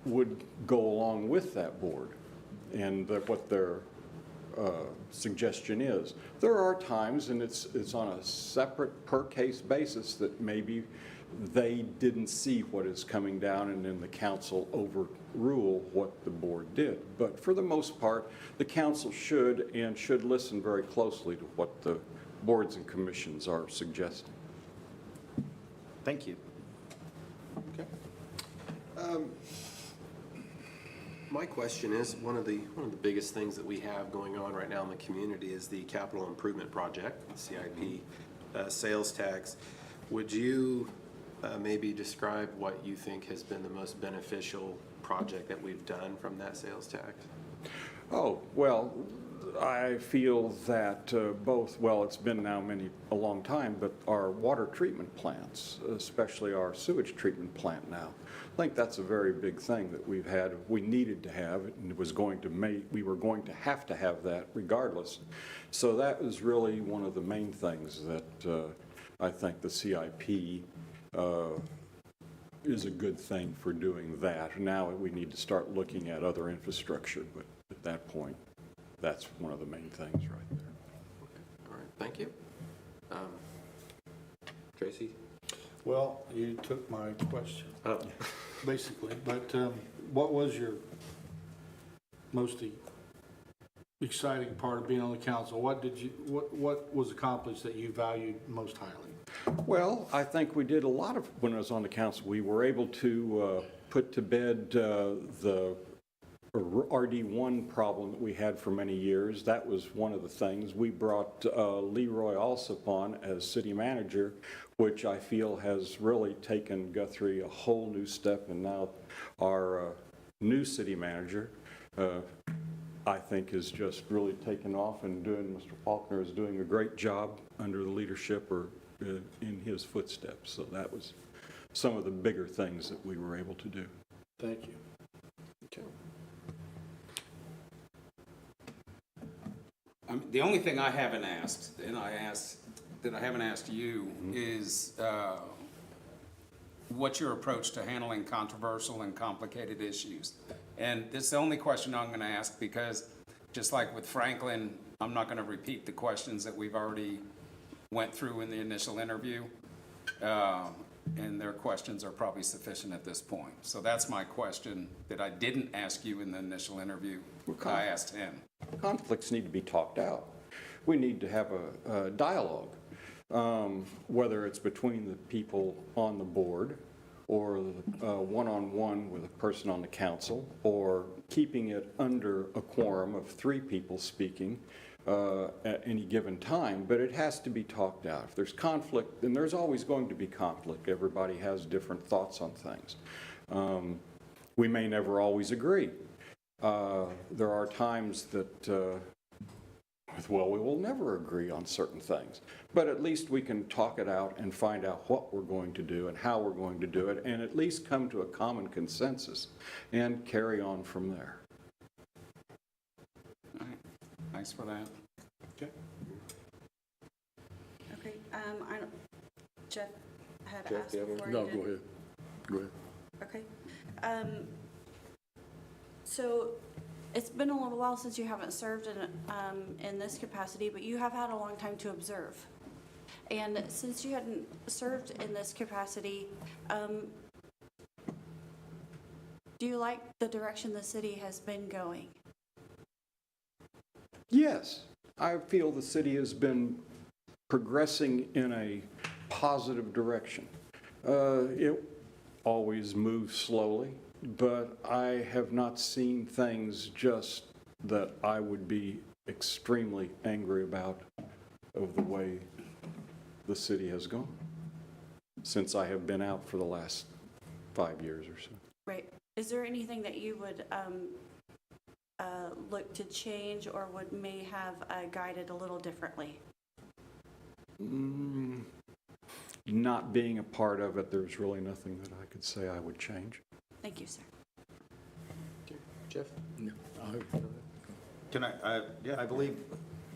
Speaker 9: would go along with that board and what their suggestion is. There are times, and it's on a separate per case basis, that maybe they didn't see what is coming down and then the council overrule what the board did. But for the most part, the council should listen very closely to what the boards and commissions are suggesting.
Speaker 15: Thank you.
Speaker 2: Okay. My question is, one of the biggest things that we have going on right now in the community is the capital improvement project, the CIP, sales tax. Would you maybe describe what you think has been the most beneficial project that we've done from that sales tax?
Speaker 16: Oh, well, I feel that it's been now a long time, but our water treatment plants, especially our sewage treatment plant now, I think that's a very big thing that we needed to have, and it was we were going to have that regardless. So that was really one of the main things that I think the CIP is a good thing for doing that. Now we need to start looking at other infrastructure, but at that point, that's one of the main things right there.
Speaker 2: Okay. All right, thank you. Tracy?
Speaker 7: Well, you took my question, basically, but what was your most exciting part of being on the council? What was accomplished that you valued most highly?
Speaker 16: Well, I think we did a lot of, when I was on the council, we were able to put to bed the RD1 problem that we had for many years. That was one of the things. We brought Leroy Alsop on as city manager, which I feel has really taken Guthrie a whole new step, and now our new city manager, I think, is just really taken off and Mr. Faulkner is doing a great job under the leadership or in his footsteps. So that was some of the bigger things that we were able to do.
Speaker 7: Thank you.
Speaker 2: Okay.
Speaker 11: The only thing I haven't asked, and I haven't asked you, is what's your approach to handling controversial and complicated issues? And this is the only question I'm going to ask because, just like with Franklin, I'm not going to repeat the questions that we've already went through in the initial interview, and their questions are probably sufficient at this point. So that's my question that I didn't ask you in the initial interview. I asked him.
Speaker 16: Conflicts need to be talked out. We need to have a dialogue, whether it's between the people on the board or one-on-one with a person on the council, or keeping it under a quorum of 3 people speaking at any given time, but it has to be talked out. If there's conflict, then there's always going to be conflict. Everybody has different thoughts on things. We may never always agree. There are times that, we will never agree on certain things, but at least we can talk it out and find out what we're going to do and how we're going to do it, and at least come to a common consensus and carry on from there.
Speaker 11: All right. Thanks for that.
Speaker 16: Okay.
Speaker 8: Okay, Jeff had
Speaker 2: Jeff,
Speaker 8: asked
Speaker 2: do you have
Speaker 8: before.
Speaker 1: No,
Speaker 8: you did.
Speaker 1: go ahead. Go ahead.
Speaker 8: Okay. So it's been a little while since you haven't served in this capacity, but you have had a long time to observe. And since you hadn't served in this capacity, do you like the direction the city has been going?
Speaker 16: Yes, I feel the city has been progressing in a positive direction. It always moves slowly, but I have not seen things just that I would be extremely angry about of the way the city has gone since I have been out for the last 5 years or so.
Speaker 8: Right. Is there anything that you would look to change or may have guided a little differently?
Speaker 16: Not being a part of it, there's really nothing that I could say I would change.
Speaker 8: Thank you, sir.
Speaker 2: Okay. Jeff?
Speaker 1: No,
Speaker 15: Can I believe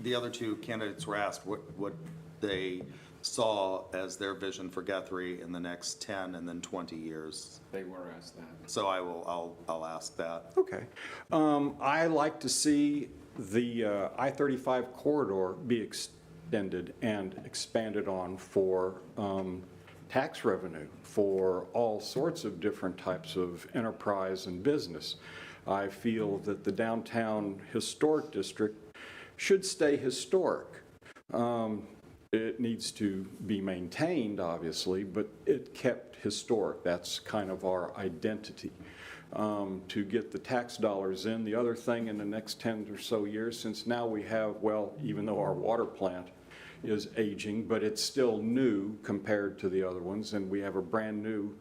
Speaker 15: the other 2 candidates were asked what they saw as their vision for Guthrie in the next 10 and then 20 years.
Speaker 11: They were asked that.
Speaker 15: So I'll ask that.
Speaker 16: Okay. I like to see the I-35 corridor be extended and expanded on for tax revenue for all sorts of different types of enterprise and business. I feel that the downtown historic district should stay historic. It needs to be maintained, obviously, but it kept historic. That's kind of our identity. to get the tax dollars in. The other thing in the next 10 or so years, since now we have, well, even though our water plant is aging, but it's still new compared to the other ones, and we have a brand new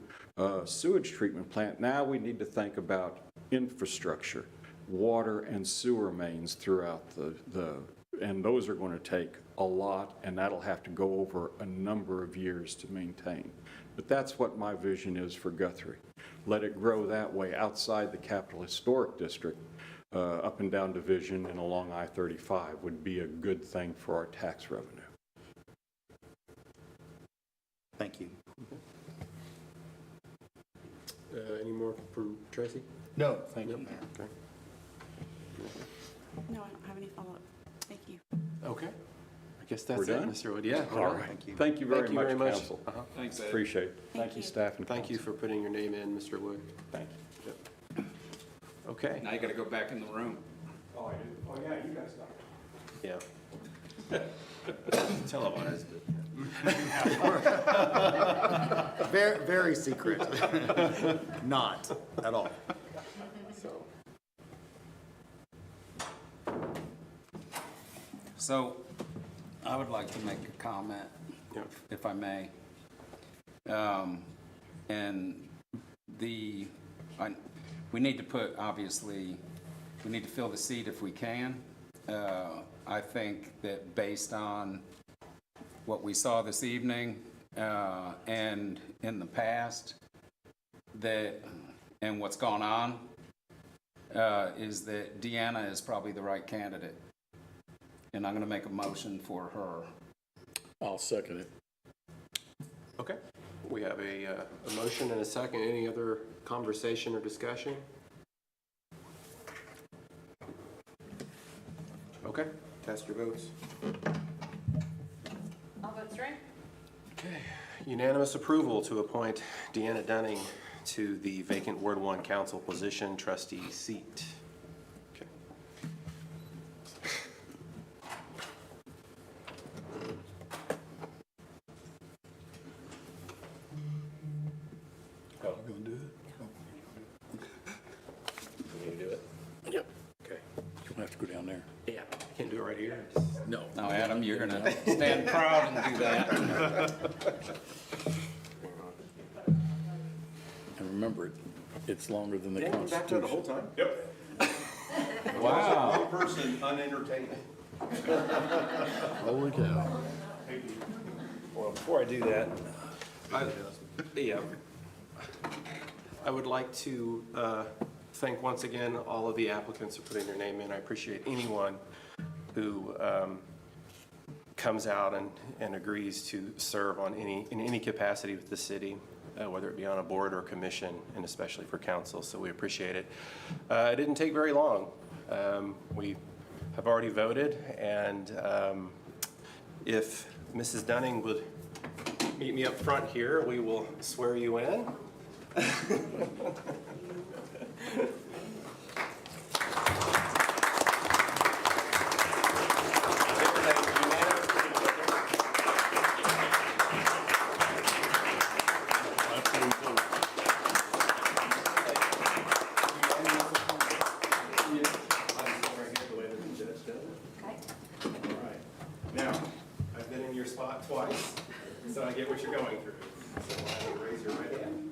Speaker 16: sewage treatment plant. Now we need to think about infrastructure, water and sewer mains throughout and those are going to take a lot, and that'll have to go over a number of years to maintain. But that's what my vision is for Guthrie. Let it grow that way outside the Capital Historic District, up and down Division and along I-35 would be a good thing for our tax revenue.
Speaker 15: Thank you.
Speaker 2: Any more from Tracy?
Speaker 15: No, thank you, Mayor.
Speaker 2: Okay.
Speaker 8: No, I don't have any follow-up. Thank you.
Speaker 2: Okay. I guess
Speaker 16: We're
Speaker 2: that's it,
Speaker 16: done?
Speaker 2: Mr. Wood. Yeah.
Speaker 16: All right.
Speaker 2: Thank you.
Speaker 16: Thank you very much,
Speaker 2: much.
Speaker 16: council.
Speaker 11: Thanks, Ed.
Speaker 16: Appreciate it. Thank you,
Speaker 8: you.
Speaker 16: staff and
Speaker 2: Thank you
Speaker 16: council.
Speaker 2: for putting your name in, Mr. Wood.
Speaker 16: Thank you.
Speaker 2: Okay.
Speaker 11: Now you got to go back in the room.
Speaker 16: Oh, I do? Oh, yeah, you guys got it.
Speaker 2: Yeah. Televised.
Speaker 15: Very, very secret. Not at all.
Speaker 11: So I would like to make a comment, if I may. And we need to put, obviously, we need to fill the seat if we can. I think that based on what we saw this evening and in the past, and what's gone on, is that Deanna is probably the right candidate. And I'm going to make a motion for her.
Speaker 1: I'll second it.
Speaker 2: Okay. We have a motion and a second. Any other conversation or discussion? Okay. Cast your votes.
Speaker 10: All votes right?
Speaker 2: Okay. Unanimous approval to appoint Deanna Dunning to the vacant Ward 1 Council position trustee seat. Okay.
Speaker 1: Oh, you gonna do it?
Speaker 2: You need to do it?
Speaker 1: Yep.
Speaker 2: Okay.
Speaker 1: You don't have to go down there.
Speaker 2: Yeah. Can't do it right here.
Speaker 1: No.
Speaker 11: Now, Adam, you're going to stand proud and do that.
Speaker 1: And remember, it's longer than the
Speaker 2: Dan, you back there the whole
Speaker 1: Constitution.
Speaker 2: time?
Speaker 9: Yep.
Speaker 11: Wow.
Speaker 9: One person unentertained.
Speaker 1: Holy cow.
Speaker 2: Well, before I do that, I would like to thank once again all of the applicants for putting their name in. I appreciate anyone who comes out and agrees to serve in any capacity with the city, whether it be on a board or commission, and especially for council. So we appreciate it. It didn't take very long. We have already voted, and if Mrs. Dunning would meet me up front here, we will swear you in. Now, I've been in your spot twice, so I get what you're going through. So I have you raise your right hand.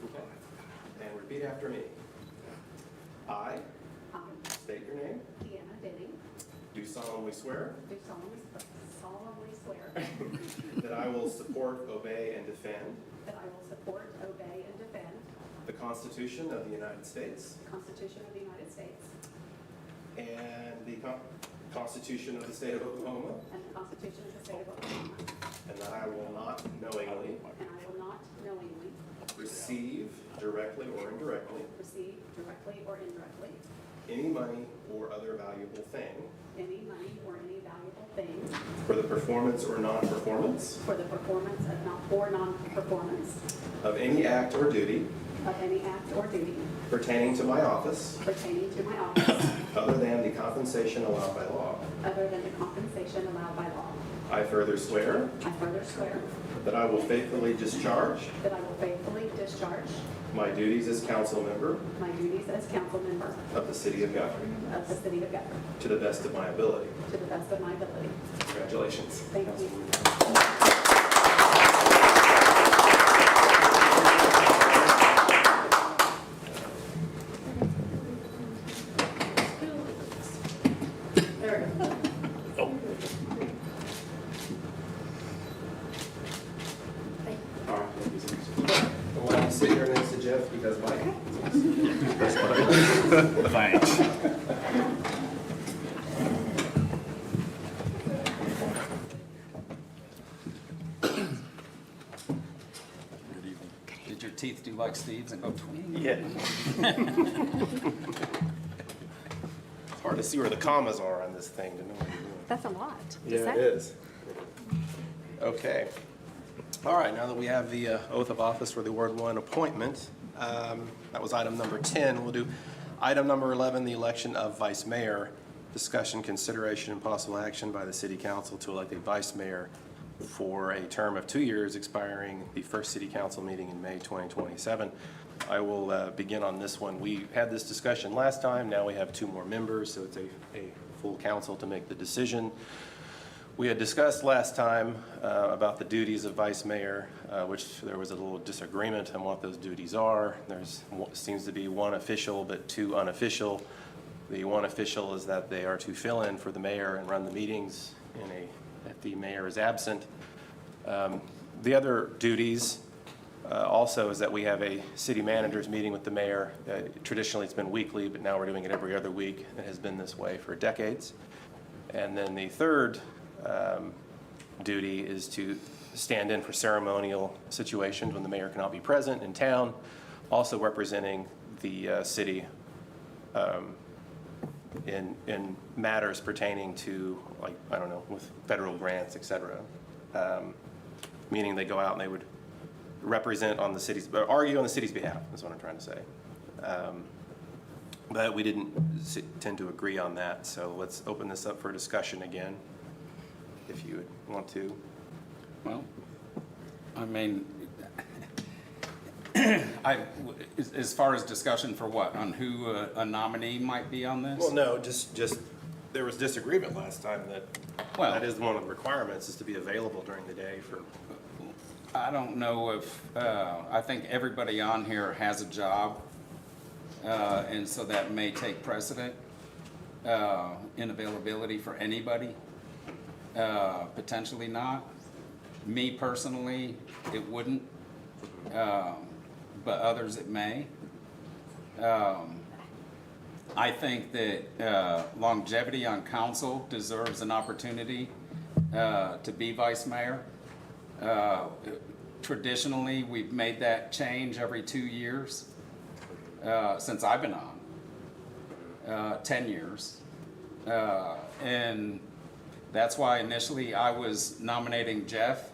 Speaker 2: Okay. And repeat after me. I state your name.
Speaker 14: Deanna Denning,
Speaker 2: Do solemnly swear
Speaker 14: do solemnly swear
Speaker 2: that I will support, obey, and defend
Speaker 14: that I will support, obey, and defend
Speaker 2: the Constitution of the United States
Speaker 14: the Constitution of the United States
Speaker 2: and the Constitution of the State of Oklahoma,
Speaker 14: and the Constitution of the State of Oklahoma,
Speaker 2: and that I will not knowingly
Speaker 14: and I will not knowingly
Speaker 2: receive, directly or indirectly,
Speaker 14: receive directly or indirectly
Speaker 2: any money or other valuable thing
Speaker 14: any money or any valuable thing
Speaker 2: for the performance or non-performance
Speaker 14: for the performance or non-performance
Speaker 2: of any act or duty
Speaker 14: of any act or duty
Speaker 2: pertaining to my office
Speaker 14: pertaining to my office
Speaker 2: other than the compensation allowed by law.
Speaker 14: other than the compensation allowed by law.
Speaker 2: I further swear
Speaker 14: I further swear
Speaker 2: that I will faithfully discharge
Speaker 14: that I will faithfully discharge
Speaker 2: my duties as council member
Speaker 14: my duties as council member
Speaker 2: of the city of Guthrie
Speaker 14: of the city of Guthrie
Speaker 2: to the best of my ability.
Speaker 14: to the best of my ability.
Speaker 2: Congratulations.
Speaker 14: Thank you. There we go.
Speaker 2: I want to sit here next to Jeff because Mike.
Speaker 6: Thanks.
Speaker 11: Did your teeth do like Steve's and go twing?
Speaker 2: Yeah. It's hard to see where the commas are on this thing to know what you're doing.
Speaker 14: That's a lot.
Speaker 2: Yeah, it is. Okay. All right, now that we have the oath of office for the Ward 1 appointment, that was item number 10. We'll do item number 11, the election of vice mayor. Discussion, consideration, and possible action by the city council to elect a vice mayor for a term of 2 years expiring the first city council meeting in May 2027. I will begin on this one. We had this discussion last time. Now we have 2 more members, so it's a full council to make the decision. We had discussed last time about the duties of vice mayor, which there was a little disagreement on what those duties are. There's seems to be one official but 2 unofficial. The one official is that they are to fill in for the mayor and run the meetings if the mayor is absent. The other duties also is that we have a city manager's meeting with the mayor. Traditionally it's been weekly, but now we're doing it every other week. It has been this way for decades. And then the third duty is to stand in for ceremonial situations when the mayor cannot be present in town, also representing the city in matters pertaining to, like, I don't know, with federal grants, et cetera. Meaning they go out and they would represent on the city's, argue on the city's behalf, is what I'm trying to say. But we didn't tend to agree on that, so let's open this up for discussion again, if you would want to.
Speaker 11: Well, I mean, as far as discussion for what, on who a nominee might be on this?
Speaker 2: Well, no, just there was disagreement last time that that is one of the requirements, is to be available during the day for.
Speaker 11: I don't know if, I think everybody on here has a job, and so that may take precedent in availability for anybody, potentially not. Me personally, it wouldn't, but others it may. I think that longevity on council deserves an opportunity to be vice mayor. Traditionally, we've made that change every 2 years since I've been on, 10 years. And that's why initially I was nominating Jeff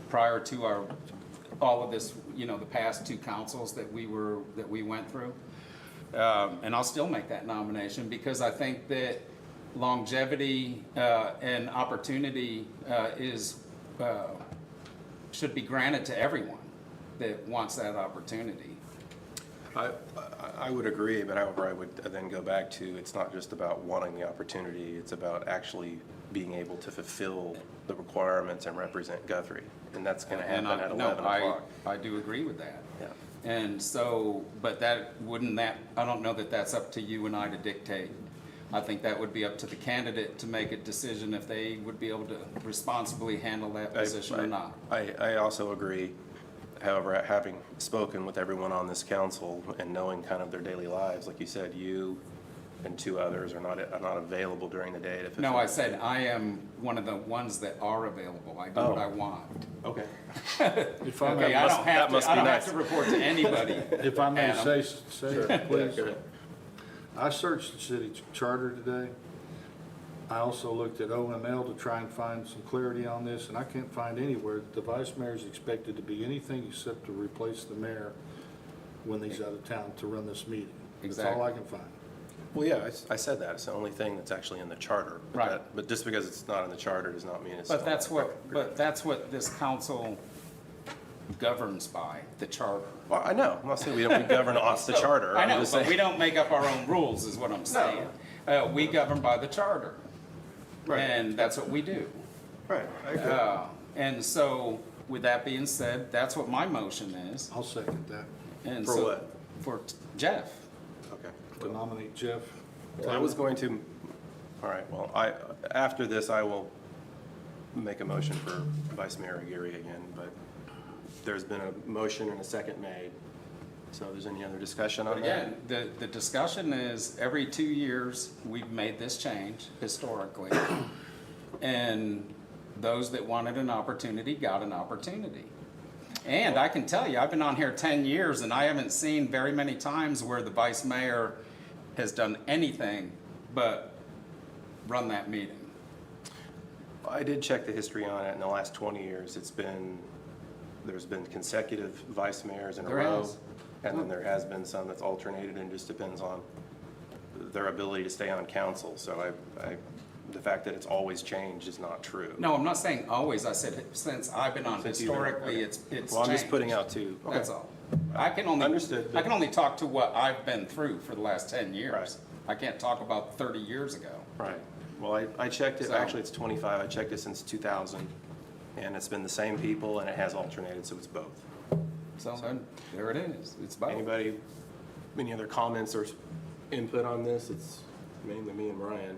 Speaker 11: prior to all of this, you know, the past 2 councils that we went through. And I'll still make that nomination because I think that longevity and opportunity should be granted to everyone that wants that opportunity.
Speaker 2: I would agree, but however, I would then go back to, it's not just about wanting the opportunity, it's about actually being able to fulfill the requirements and represent Guthrie. And that's going to happen at 11 o'clock.
Speaker 11: I do agree with that.
Speaker 2: Yeah.
Speaker 11: And so, but I don't know that that's up to you and I to dictate. I think that would be up to the candidate to make a decision if they would be able to responsibly handle that position or not.
Speaker 2: I also agree. However, having spoken with everyone on this council and knowing kind of their daily lives, like you said, you and 2 others are not available during the day.
Speaker 11: No, I said I am one of the ones that are available. I do what I want.
Speaker 2: Okay.
Speaker 7: If I
Speaker 11: Okay,
Speaker 7: may,
Speaker 11: I don't have to report to anybody.
Speaker 7: if I may
Speaker 11: Adam.
Speaker 7: say,
Speaker 2: Sure.
Speaker 7: please.
Speaker 2: Yeah, go ahead.
Speaker 7: I searched the city charter today. I also looked at OML to try and find some clarity on this, and I can't find anywhere that the vice mayor is expected to be anything except to replace the mayor when he's out of town to run this meeting. That's all I can find.
Speaker 2: Well, yeah, I said that. It's the only thing that's actually in the charter. But
Speaker 11: Right.
Speaker 2: but just because it's not in the charter does not mean it's.
Speaker 11: But
Speaker 2: still
Speaker 11: that's
Speaker 2: not
Speaker 11: what, this council governs by, the charter.
Speaker 2: Well, I know. I'm not saying we govern off the charter.
Speaker 11: I
Speaker 2: I'm
Speaker 11: know,
Speaker 2: just
Speaker 11: but
Speaker 2: saying-
Speaker 11: we don't make up our own rules, is what I'm saying. We govern by the charter.
Speaker 2: Right.
Speaker 11: And that's what we do.
Speaker 2: Right, I agree.
Speaker 11: And so, with that being said, that's what my motion is.
Speaker 7: I'll second that.
Speaker 11: And
Speaker 2: For
Speaker 11: so-
Speaker 2: what?
Speaker 11: For Jeff.
Speaker 2: Okay.
Speaker 7: To nominate Jeff.
Speaker 2: Well, I was going to, all right, well, after this, I will make a motion for Vice Mayor Aguirre again, but there's been a motion and a second made. So if there's any other discussion on
Speaker 11: But
Speaker 2: that?
Speaker 11: again, the discussion is, every 2 years, we've made this change historically. And those that wanted an opportunity got an opportunity. And I can tell you, I've been on here 10 years and I haven't seen very many times where the vice mayor has done anything but run that meeting.
Speaker 2: I did check the history on it. In the last 20 years, there's been consecutive vice mayors in a
Speaker 11: There
Speaker 2: row.
Speaker 11: has.
Speaker 2: And then there has been some that's alternated and just depends on their ability to stay on council. So the fact that it's always changed is not true.
Speaker 11: No, I'm not saying always. I said since I've been on,
Speaker 2: Since you've been-
Speaker 11: historically,
Speaker 2: okay.
Speaker 11: it's
Speaker 2: Well, I'm just
Speaker 11: changed.
Speaker 2: putting out two. Okay.
Speaker 11: That's all. I can only,
Speaker 2: Understood,
Speaker 11: I can only talk to what I've been through for the last 10 years.
Speaker 2: Right.
Speaker 11: I can't talk about 30 years ago.
Speaker 2: Right. Well, I checked it,
Speaker 11: So-
Speaker 2: actually it's 25, I checked it since 2000, and it's been the same people, and it has alternated, so it's both.
Speaker 11: So then, there it is. It's both.
Speaker 2: Anybody, any other comments or input on this? It's mainly me and Ryan.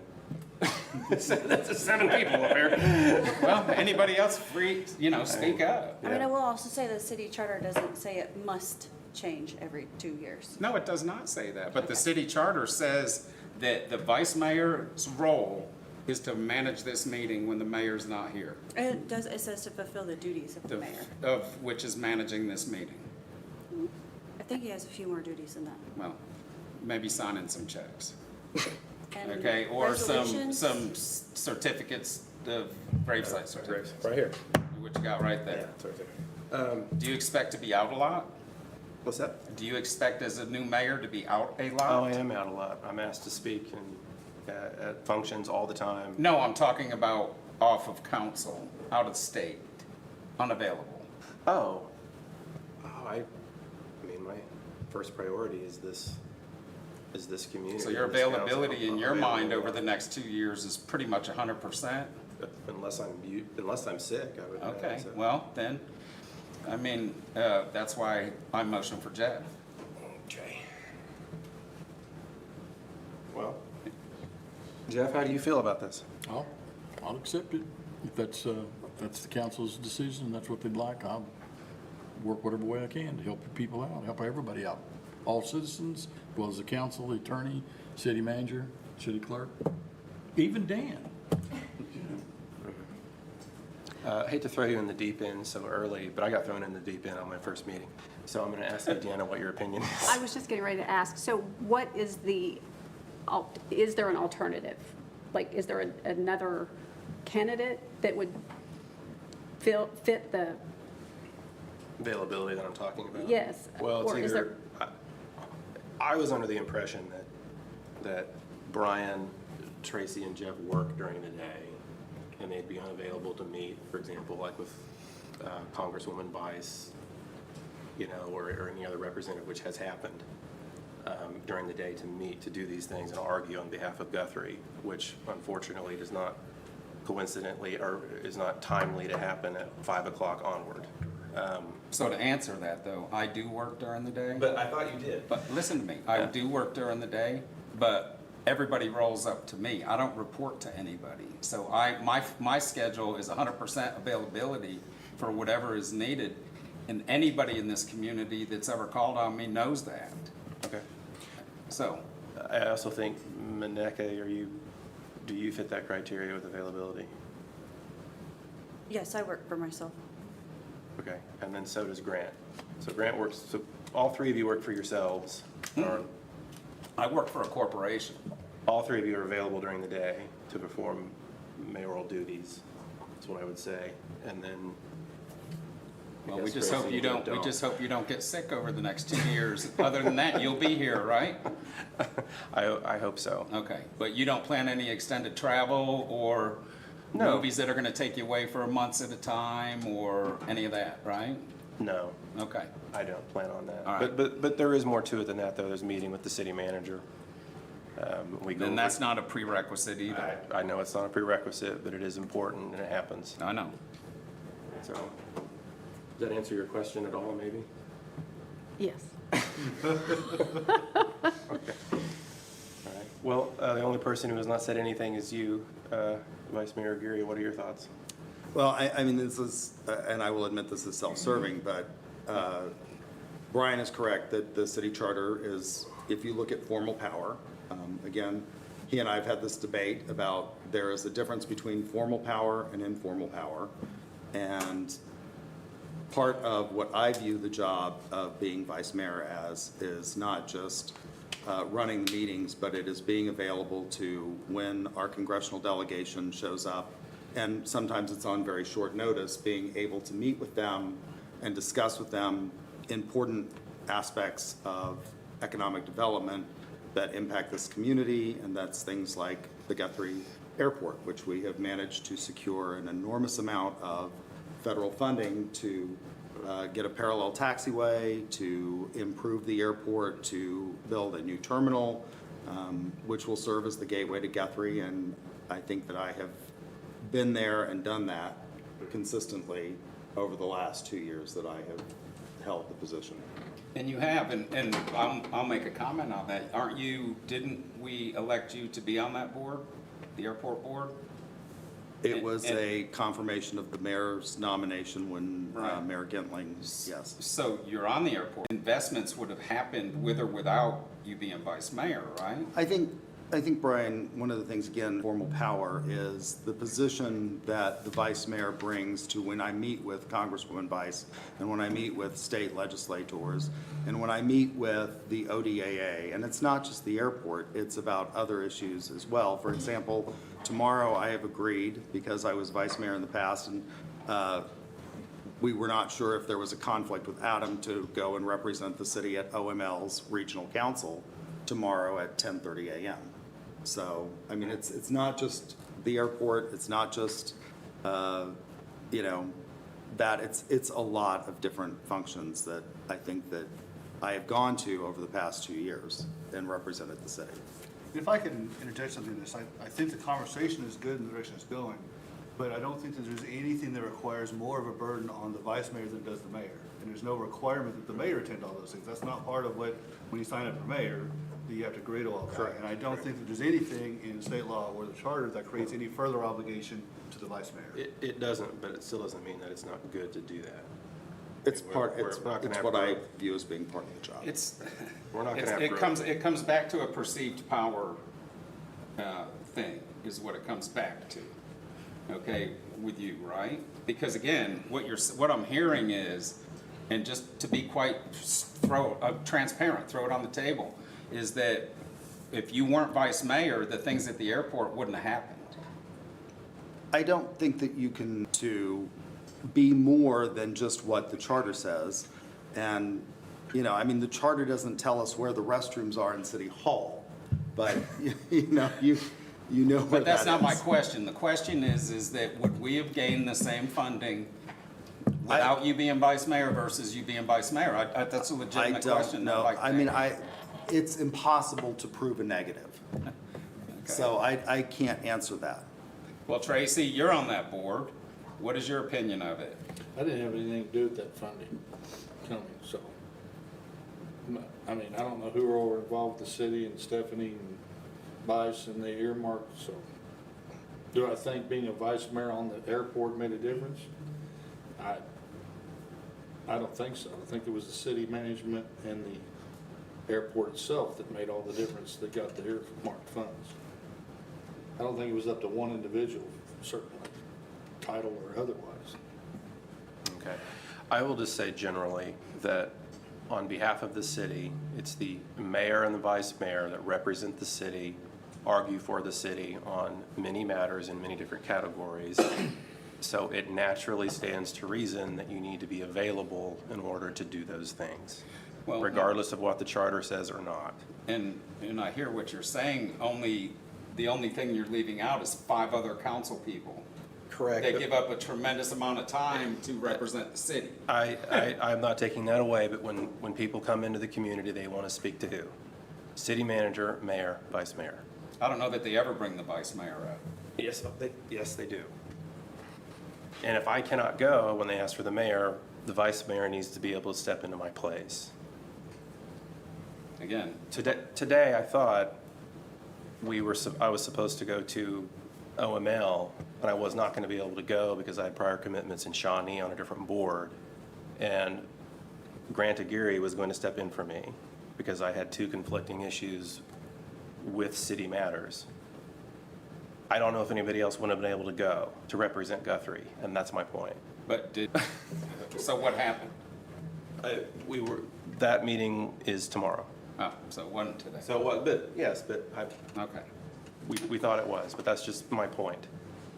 Speaker 2: That's 7 people up here.
Speaker 11: Well, anybody else free, speak up.
Speaker 8: I mean, I will also say the city charter doesn't say it must change every 2 years.
Speaker 11: No, it does not say that, but the city charter says that the vice mayor's role is to manage this meeting when the mayor's not here,
Speaker 8: It says to fulfill the duties of the mayor.
Speaker 11: of which is managing this meeting.
Speaker 8: I think he has a few more duties than that.
Speaker 11: Well, maybe signing some checks,
Speaker 8: And
Speaker 11: okay, or
Speaker 8: resolutions?
Speaker 11: some certificates of gravesite certificates.
Speaker 2: Right here.
Speaker 11: What you got right
Speaker 2: Yeah,
Speaker 11: there.
Speaker 2: it's right there.
Speaker 11: Do you expect to be out a lot?
Speaker 2: What's that?
Speaker 11: Do you expect as a new mayor to be out a
Speaker 2: Oh,
Speaker 11: lot?
Speaker 2: I am out a lot. I'm asked to speak at functions all the time.
Speaker 11: No, I'm talking about off of council, out of state, unavailable.
Speaker 2: Oh, I mean, my first priority is this community.
Speaker 11: So your
Speaker 2: this council.
Speaker 11: availability in
Speaker 2: I'm
Speaker 11: your mind
Speaker 2: available.
Speaker 11: over the next 2 years is pretty much 100%?
Speaker 2: Unless I'm sick, I would.
Speaker 11: Okay,
Speaker 2: so.
Speaker 11: well, then, I mean, that's why I motion for Jeff.
Speaker 2: Okay. Well, Jeff, how do you feel about this?
Speaker 1: I'll accept it. If that's the council's decision, that's what they'd like, I'll work whatever way I can to help people out, help everybody out. All citizens, as well as the council, the attorney, city manager, city clerk, even Dan.
Speaker 2: I hate to throw you in the deep end so early, but I got thrown in the deep end on my first meeting. So I'm going to ask you, Deanna, what your opinion is.
Speaker 14: I was just getting ready to ask, so what is is there an alternative? Like, is there another candidate that would fit the,
Speaker 2: Availability that I'm talking about?
Speaker 14: yes?
Speaker 2: Well, it's
Speaker 14: or is
Speaker 2: either, I was under the impression that Brian, Tracy, and Jeff work during the day, and they'd be unavailable to meet, for example, like with Congresswoman Bice, or any other representative, which has happened during the day to meet, to do these things and argue on behalf of Guthrie, which unfortunately does not coincidentally, or is not timely to happen at 5 o'clock onward.
Speaker 11: So to answer that, though, I do work during the day.
Speaker 2: But I thought you did.
Speaker 11: But listen to me, I do work during the day, but everybody rolls up to me. I don't report to anybody. So my schedule is 100% availability for whatever is needed. And anybody in this community that's ever called on me knows that.
Speaker 2: Okay.
Speaker 11: So,
Speaker 2: I also think, Maneka, do you fit that criteria with availability?
Speaker 8: Yes, I work for myself.
Speaker 2: Okay, and then so does Grant. So Grant works, so all 3 of you work for yourselves, or
Speaker 11: I work for a corporation.
Speaker 2: all 3 of you are available during the day to perform mayoral duties, that's what I would say. And then
Speaker 11: Well, we
Speaker 2: guess
Speaker 11: just
Speaker 2: Tracy
Speaker 11: hope you
Speaker 2: and
Speaker 11: don't, we just hope you don't get sick over the next 2 years. Other than that, you'll be here, right?
Speaker 2: I hope so.
Speaker 11: Okay, but you don't plan any extended travel or
Speaker 2: No.
Speaker 11: movies that are gonna take you away for months at a time or any of that, right?
Speaker 2: No,
Speaker 11: Okay.
Speaker 2: I don't plan on that.
Speaker 11: All right.
Speaker 2: But there is more to it than that, though. There's a meeting with the city manager. We go
Speaker 11: Then
Speaker 2: over-
Speaker 11: that's not a prerequisite either.
Speaker 2: I know it's not a prerequisite, but it is important and it happens.
Speaker 11: I know.
Speaker 2: So, does that answer your question at all, maybe?
Speaker 14: Yes.
Speaker 2: All right. Well, the only person who has not said anything is you, Vice Mayor Aguirre. What are your thoughts?
Speaker 15: Well, I mean, this is, and I will admit this is self-serving, but Brian is correct that the city charter is, if you look at formal power, again, he and I have had this debate about there is a difference between formal power and informal power. And part of what I view the job of being vice mayor as is not just running the meetings, but it is being available to when our congressional delegation shows up. And sometimes it's on very short notice, being able to meet with them and discuss with them important aspects of economic development that impact this community, and that's things like the Guthrie Airport, which we have managed to secure an enormous amount of federal funding to get a parallel taxiway, to improve the airport, to build a new terminal, which will serve as the gateway to Guthrie. And I think that I have been there and done that consistently over the last 2 years that I have held the position.
Speaker 11: And you have, and I'll make a comment on that. Didn't we elect you to be on that board, the airport board?
Speaker 15: It was a confirmation of the mayor's nomination when Mayor Gentling, yes.
Speaker 11: So you're on the airport. Investments would have happened with or without you being vice mayor, right?
Speaker 15: I think, Brian, one of the things, again, formal power is the position that the vice mayor brings to when I meet with Congresswoman Bice and when I meet with state legislators and when I meet with the ODAA. And it's not just the airport, it's about other issues as well. For example, tomorrow I have agreed, because I was vice mayor in the past, and we were not sure if there was a conflict with Adam, to go and represent the city at OML's regional council tomorrow at 10:30 a.m. So, I mean, it's not just the airport, it's not just, you know, that, it's a lot of different functions that I think that I have gone to over the past 2 years and represented the city.
Speaker 7: If I can interject something in this, I think the conversation is good in the direction it's going, but I don't think that there's anything that requires more of a burden on the vice mayor than does the mayor. And there's no requirement that the mayor attend all those things. That's not part of what, when you sign up for mayor, that you have to agree to all that. And I don't think that there's anything in state law or the charter that creates any further obligation to the vice mayor.
Speaker 2: It doesn't, but it still doesn't mean that it's not good to do that.
Speaker 15: It's
Speaker 2: We're
Speaker 15: part,
Speaker 2: not
Speaker 15: it's
Speaker 2: gonna have
Speaker 15: what I
Speaker 2: growth.
Speaker 15: view as being part of the job.
Speaker 2: We're not gonna have
Speaker 11: It
Speaker 2: growth.
Speaker 11: comes back to a perceived power thing, is what it comes back to. Okay, with you, right? Because again, what I'm hearing is, and just to be quite transparent, throw it on the table, is that if you weren't vice mayor, the things at the airport wouldn't have happened.
Speaker 15: I don't think that you can to be more than just what the charter says. And, you know, I mean, the charter doesn't tell us where the restrooms are in City Hall, but, you know where
Speaker 11: But that's
Speaker 15: that
Speaker 11: not my
Speaker 15: is.
Speaker 11: question. The question is that would we have gained the same funding without you being vice mayor versus you being vice mayor? That's a legitimate question.
Speaker 15: I don't know.
Speaker 11: Like
Speaker 15: I mean, it's impossible to prove a negative. So I can't answer that.
Speaker 11: Well, Tracy, you're on that board. What is your opinion of it?
Speaker 7: I didn't have anything to do with that funding coming, so. I mean, I don't know who all were involved with the city and Stephanie and Bice and the earmark, so. Do I think being a vice mayor on the airport made a difference? I don't think so. I think it was the city management and the airport itself that made all the difference that got the earmarked funds. I don't think it was up to one individual, certainly, title or otherwise.
Speaker 2: Okay. I will just say generally that on behalf of the city, it's the mayor and the vice mayor that represent the city, argue for the city on many matters in many different categories. So it naturally stands to reason that you need to be available in order to do those things,
Speaker 11: Well,
Speaker 2: regardless of what the charter says or not.
Speaker 11: And I hear what you're saying, the only thing you're leaving out is 5 other council people.
Speaker 2: Correct.
Speaker 11: They give up a tremendous amount of time to represent the city.
Speaker 2: I'm not taking that away, but when people come into the community, they want to speak to who? City manager, mayor, vice mayor.
Speaker 11: I don't know that they ever bring the vice mayor up.
Speaker 2: Yes, they do. And if I cannot go when they ask for the mayor, the vice mayor needs to be able to step into my place.
Speaker 11: Again,
Speaker 2: Today, I thought I was supposed to go to OML, but I was not going to be able to go because I had prior commitments in Shawnee on a different board. And Grant Aguirre was going to step in for me because I had 2 conflicting issues with city matters. I don't know if anybody else would have been able to go to represent Guthrie, and that's my point.
Speaker 11: but so what happened?
Speaker 2: That meeting is tomorrow.
Speaker 11: Oh, so it wasn't today.
Speaker 2: So what, but, yes, but
Speaker 11: Okay.
Speaker 2: we thought it was, but that's just my point.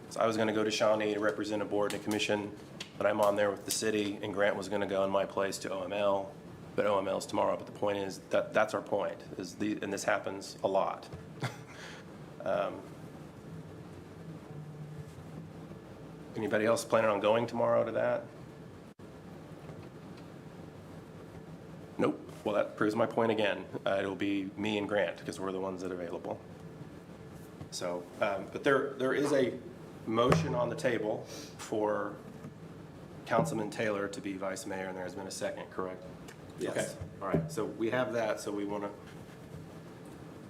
Speaker 2: So I was gonna go to Shawnee to represent a board and a commission, but I'm on there with the city, and Grant was gonna go in my place to OML, but OML's tomorrow. But the point is, that's our point, and this happens a lot. Anybody else planning on going tomorrow to that? Nope. Well, that proves my point again. It'll be me and Grant, because we're the ones that are available. So, but there is a motion on the table for Councilman Taylor to be vice mayor, and there has been a second, correct? Yes. Okay. All right, so we have that, so we want to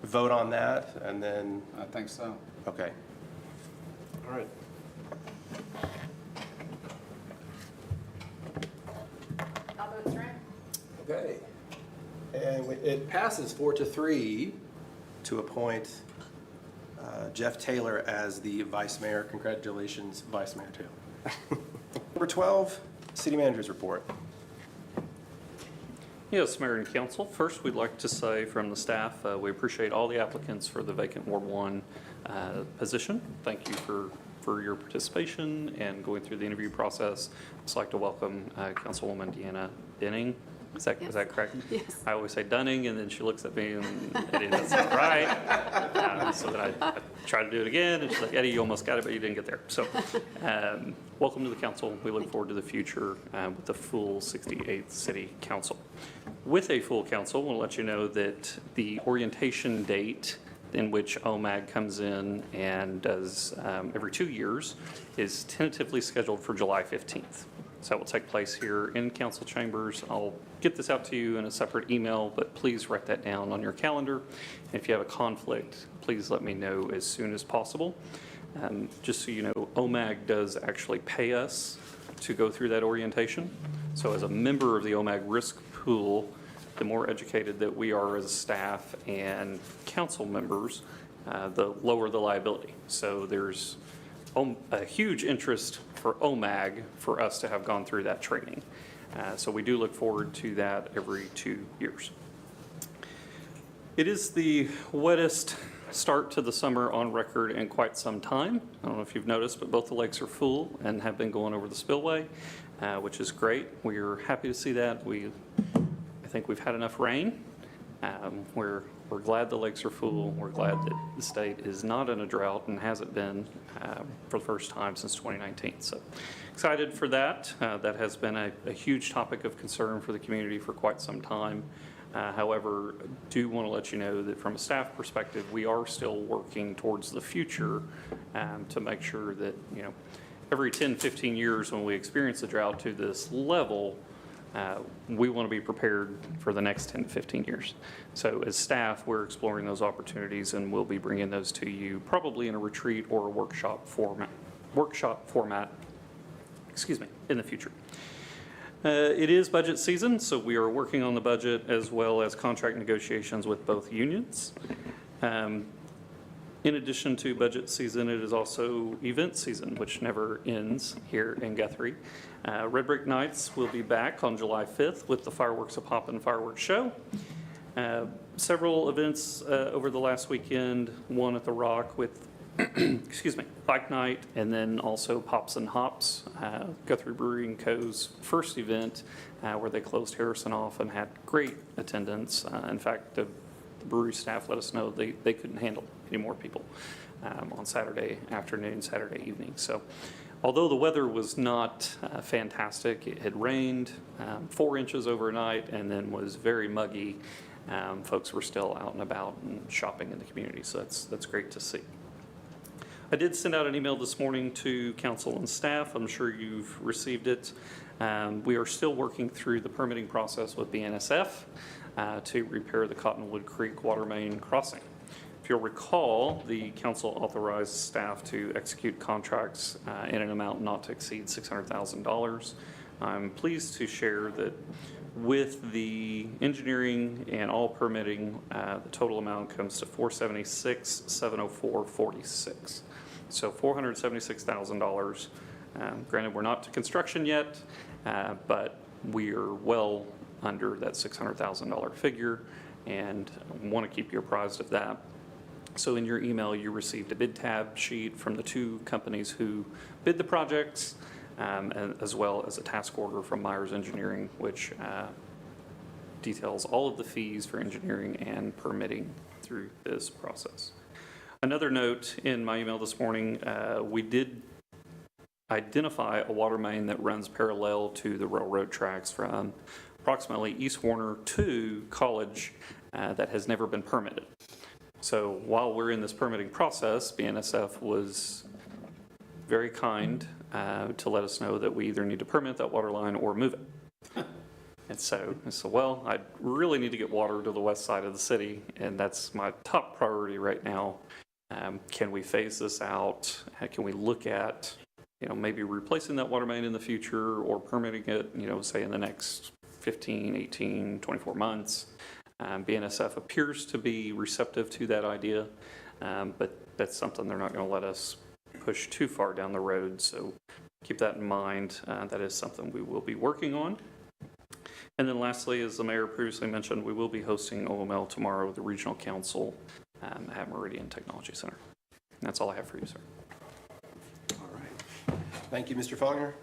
Speaker 2: vote on that, and then,
Speaker 11: I think so.
Speaker 2: okay. All right.
Speaker 10: All votes right.
Speaker 2: Okay. And it passes 4-3 to appoint Jeff Taylor as the vice mayor. Congratulations, Vice Mayor Taylor. Number 12, city manager's report.
Speaker 12: Yes, Mayor and Council. First, we'd like to say from the staff, we appreciate all the applicants for the vacant Ward 1 position. Thank you for your participation and going through the interview process. I'd just like to welcome Councilwoman Deanna Denning. Is that correct?
Speaker 14: Yes.
Speaker 12: I always say Dunning, and then she looks at me and Eddie, that's not right. So then I try to do it again, and she's like, Eddie, you almost got it, but you didn't get there. So welcome to the council. We look forward to the future with the full 68th City Council. With a full council, we'll let you know that the orientation date in which OMAG comes in and does every 2 years is tentatively scheduled for July 15th. So that will take place here in council chambers. I'll get this out to you in a separate email, but please write that down on your calendar. And if you have a conflict, please let me know as soon as possible. Just so you know, OMAG does actually pay us to go through that orientation. So as a member of the OMAG risk pool, the more educated that we are as staff and council members, the lower the liability. So there's a huge interest for OMAG for us to have gone through that training. So we do look forward to that every 2 years. It is the wettest start to the summer on record in quite some time. I don't know if you've noticed, but both the lakes are full and have been going over the spillway, which is great. We're happy to see that. I think we've had enough rain. We're glad the lakes are full. We're glad that the state is not in a drought and hasn't been for the first time since 2019. So excited for that. That has been a huge topic of concern for the community for quite some time. However, do want to let you know that from a staff perspective, we are still working towards the future to make sure that, every 10, 15 years when we experience a drought to this level, we want to be prepared for the next 10 to 15 years. So as staff, we're exploring those opportunities, and we'll be bringing those to you probably in a retreat or a workshop format, in the future. It is budget season, so we are working on the budget as well as contract negotiations with both unions. In addition to budget season, it is also event season, which never ends here in Guthrie. Red Brick Nights will be back on July 5th with the Fireworks a Poppin' Fireworks Show. Several events over the last weekend, one at the Rock with excuse me, bike night, and then also Pops and Hops, Guthrie Brewery & Co.'s first event where they closed Harrison off and had great attendance. In fact, the brewery staff let us know they couldn't handle any more people on Saturday afternoon, Saturday evening. So although the weather was not fantastic, it had rained 4 inches overnight and then was very muggy. Folks were still out and about and shopping in the community, so that's great to see. I did send out an email this morning to council and staff. I'm sure you've received it. We are still working through the permitting process with BNSF to repair the Cottonwood Creek water main crossing. If you'll recall, the council authorized staff to execute contracts in an amount not to exceed $600,000. I'm pleased to share that with the engineering and all permitting, the total amount comes to $476,704.46. So $476,000. Granted, we're not to construction yet, but we are well under that $600,000 figure, and want to keep you apprised of that. So in your email, you received a bid tab sheet from the 2 companies who bid the projects, as well as a task order from Myers Engineering, which details all of the fees for engineering and permitting through this process. Another note in my email this morning, we did identify a water main that runs parallel to the railroad tracks from approximately East Warner to College that has never been permitted. So while we're in this permitting process, BNSF was very kind to let us know that we either need to permit that water line or move it. And so I said, well, I really need to get water to the west side of the city, and that's my top priority right now. Can we phase this out? Can we look at, maybe replacing that water main in the future or permitting it, say in the next 15, 18, 24 months? BNSF appears to be receptive to that idea, but that's something they're not going to let us push too far down the road. So keep that in mind. That is something we will be working on. And then lastly, as the mayor previously mentioned, we will be hosting OML tomorrow with the regional council at Meridian Technology Center. And that's all I have for you, sir.
Speaker 2: All right. Thank you, Mr. Faulkner.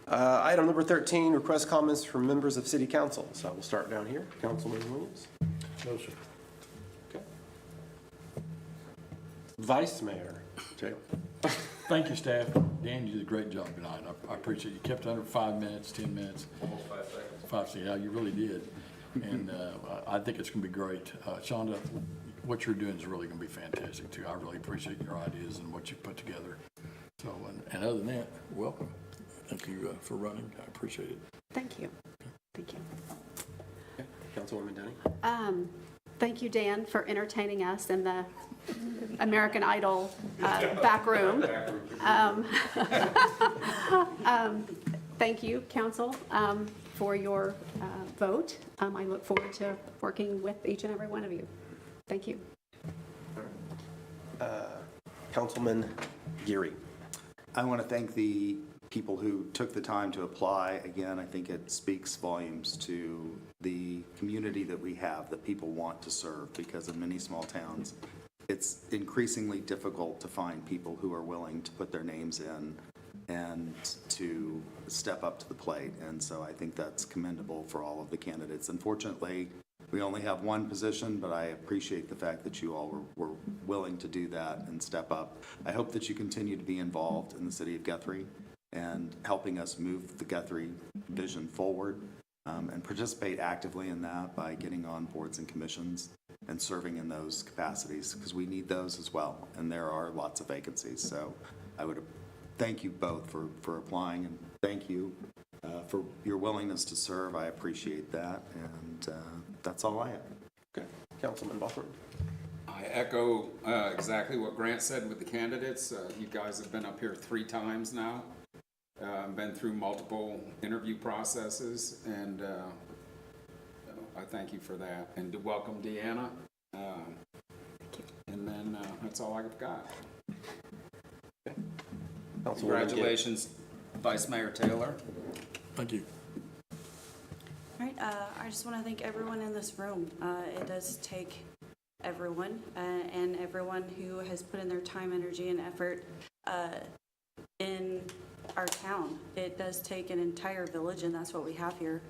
Speaker 2: Item number 13, request comments from members of City Council. So we'll start down here. Councilman Williams.
Speaker 7: No, sir.
Speaker 2: Okay. Vice Mayor Taylor.
Speaker 1: Thank you, staff. Dan, you did a great job tonight. I appreciate you. Kept it under 5 minutes, 10 minutes.
Speaker 3: Almost 5 seconds.
Speaker 1: 5 seconds, yeah, you really did. And I think it's going to be great. Shonda, what you're doing is really going to be fantastic, too. I really appreciate your ideas and what you put together. So, and other than that, welcome. Thank you for running. I appreciate it.
Speaker 14: Thank you. Thank you.
Speaker 2: Okay. Councilwoman Denny.
Speaker 14: Thank you, Dan, for entertaining us in the American Idol back room. Thank you, council, for your vote. I look forward to working with each and every one of you. Thank you.
Speaker 2: Councilman Geary.
Speaker 15: I want to thank the people who took the time to apply. Again, I think it speaks volumes to the community that we have, that people want to serve, because in many small towns, it's increasingly difficult to find people who are willing to put their names in and to step up to the plate. And so I think that's commendable for all of the candidates. Unfortunately, we only have one position, but I appreciate the fact that you all were willing to do that and step up. I hope that you continue to be involved in the city of Guthrie and helping us move the Guthrie vision forward, and participate actively in that by getting on boards and commissions and serving in those capacities, because we need those as well, and there are lots of vacancies. So I would thank you both for applying, and thank you for your willingness to serve. I appreciate that, and that's all I have.
Speaker 2: Okay. Councilman Buffer.
Speaker 11: I echo exactly what Grant said with the candidates. You guys have been up here 3 times now. Been through multiple interview processes, and I thank you for that. And to welcome Deanna. And then that's all I've got.
Speaker 2: Okay.
Speaker 11: Congratulations, Vice Mayor Taylor.
Speaker 1: Thank you.
Speaker 8: All right, I just want to thank everyone in this room. It does take everyone and everyone who has put in their time, energy, and effort in our town. It does take an entire village, and that's what we have here.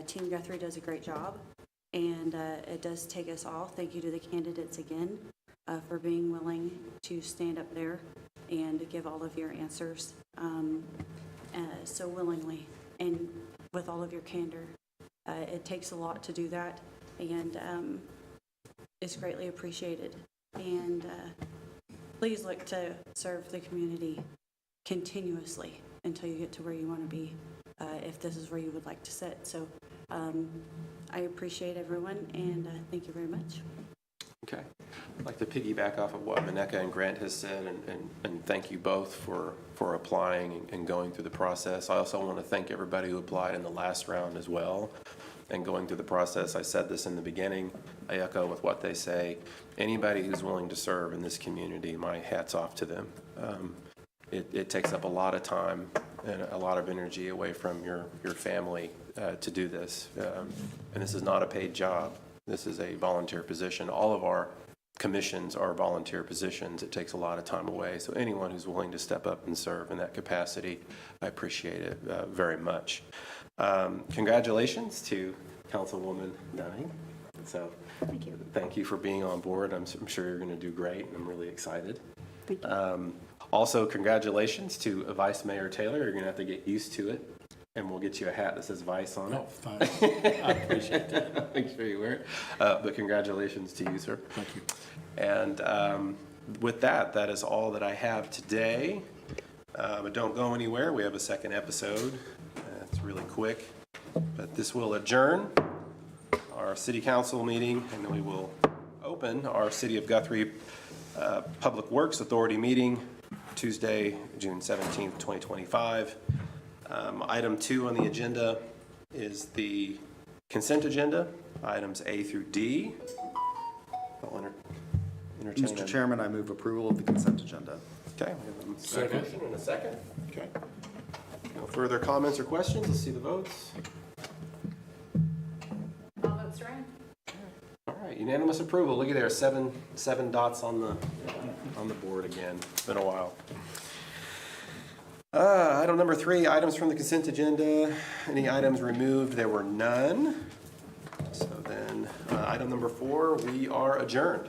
Speaker 8: Team Guthrie does a great job, and it does take us all. Thank you to the candidates again for being willing to stand up there and give all of your answers so willingly and with all of your candor. It takes a lot to do that, and it's greatly appreciated. And please look to serve the community continuously until you get to where you want to be, if this is where you would like to sit. So I appreciate everyone, and thank you very much.
Speaker 2: Okay. I'd like to piggyback off of what Maneka and Grant has said, and thank you both for applying and going through the process. I also want to thank everybody who applied in the last round as well and going through the process. I said this in the beginning. I echo with what they say. Anybody who's willing to serve in this community, my hat's off to them. It takes up a lot of time and a lot of energy away from your family to do this. And this is not a paid job. This is a volunteer position. All of our commissions are volunteer positions. It takes a lot of time away. So anyone who's willing to step up and serve in that capacity, I appreciate it very much. Congratulations to Councilwoman Dunning. So thank you for being on board. I'm sure you're going to do great, and I'm really excited.
Speaker 14: Thank you.
Speaker 2: Also, congratulations to Vice Mayor Taylor. You're going to have to get used to it, and we'll get you a hat that says Vice on it.
Speaker 1: Oh, fine. I appreciate that.
Speaker 2: Make sure you wear it. But congratulations to you, sir.
Speaker 1: Thank you.
Speaker 2: And with that, that is all that I have today. But don't go anywhere. We have a second episode. It's really quick. But this will adjourn our city council meeting, and then we will open our City of Guthrie Public Works Authority meeting Tuesday, June 17th, 2025. Item 2 on the agenda is the consent agenda, items A through D. I'll entertain
Speaker 15: Mr. Chairman, I move approval of the consent agenda.
Speaker 2: Okay, we have a second and a second. Okay. No further comments or questions? Let's see the votes.
Speaker 10: All votes are in.
Speaker 2: All right, unanimous approval. Look at there, seven dots on the board again. It's been a while. Item number 3, items from the consent agenda. Any items removed? There were none. So then, item number 4, we are adjourned.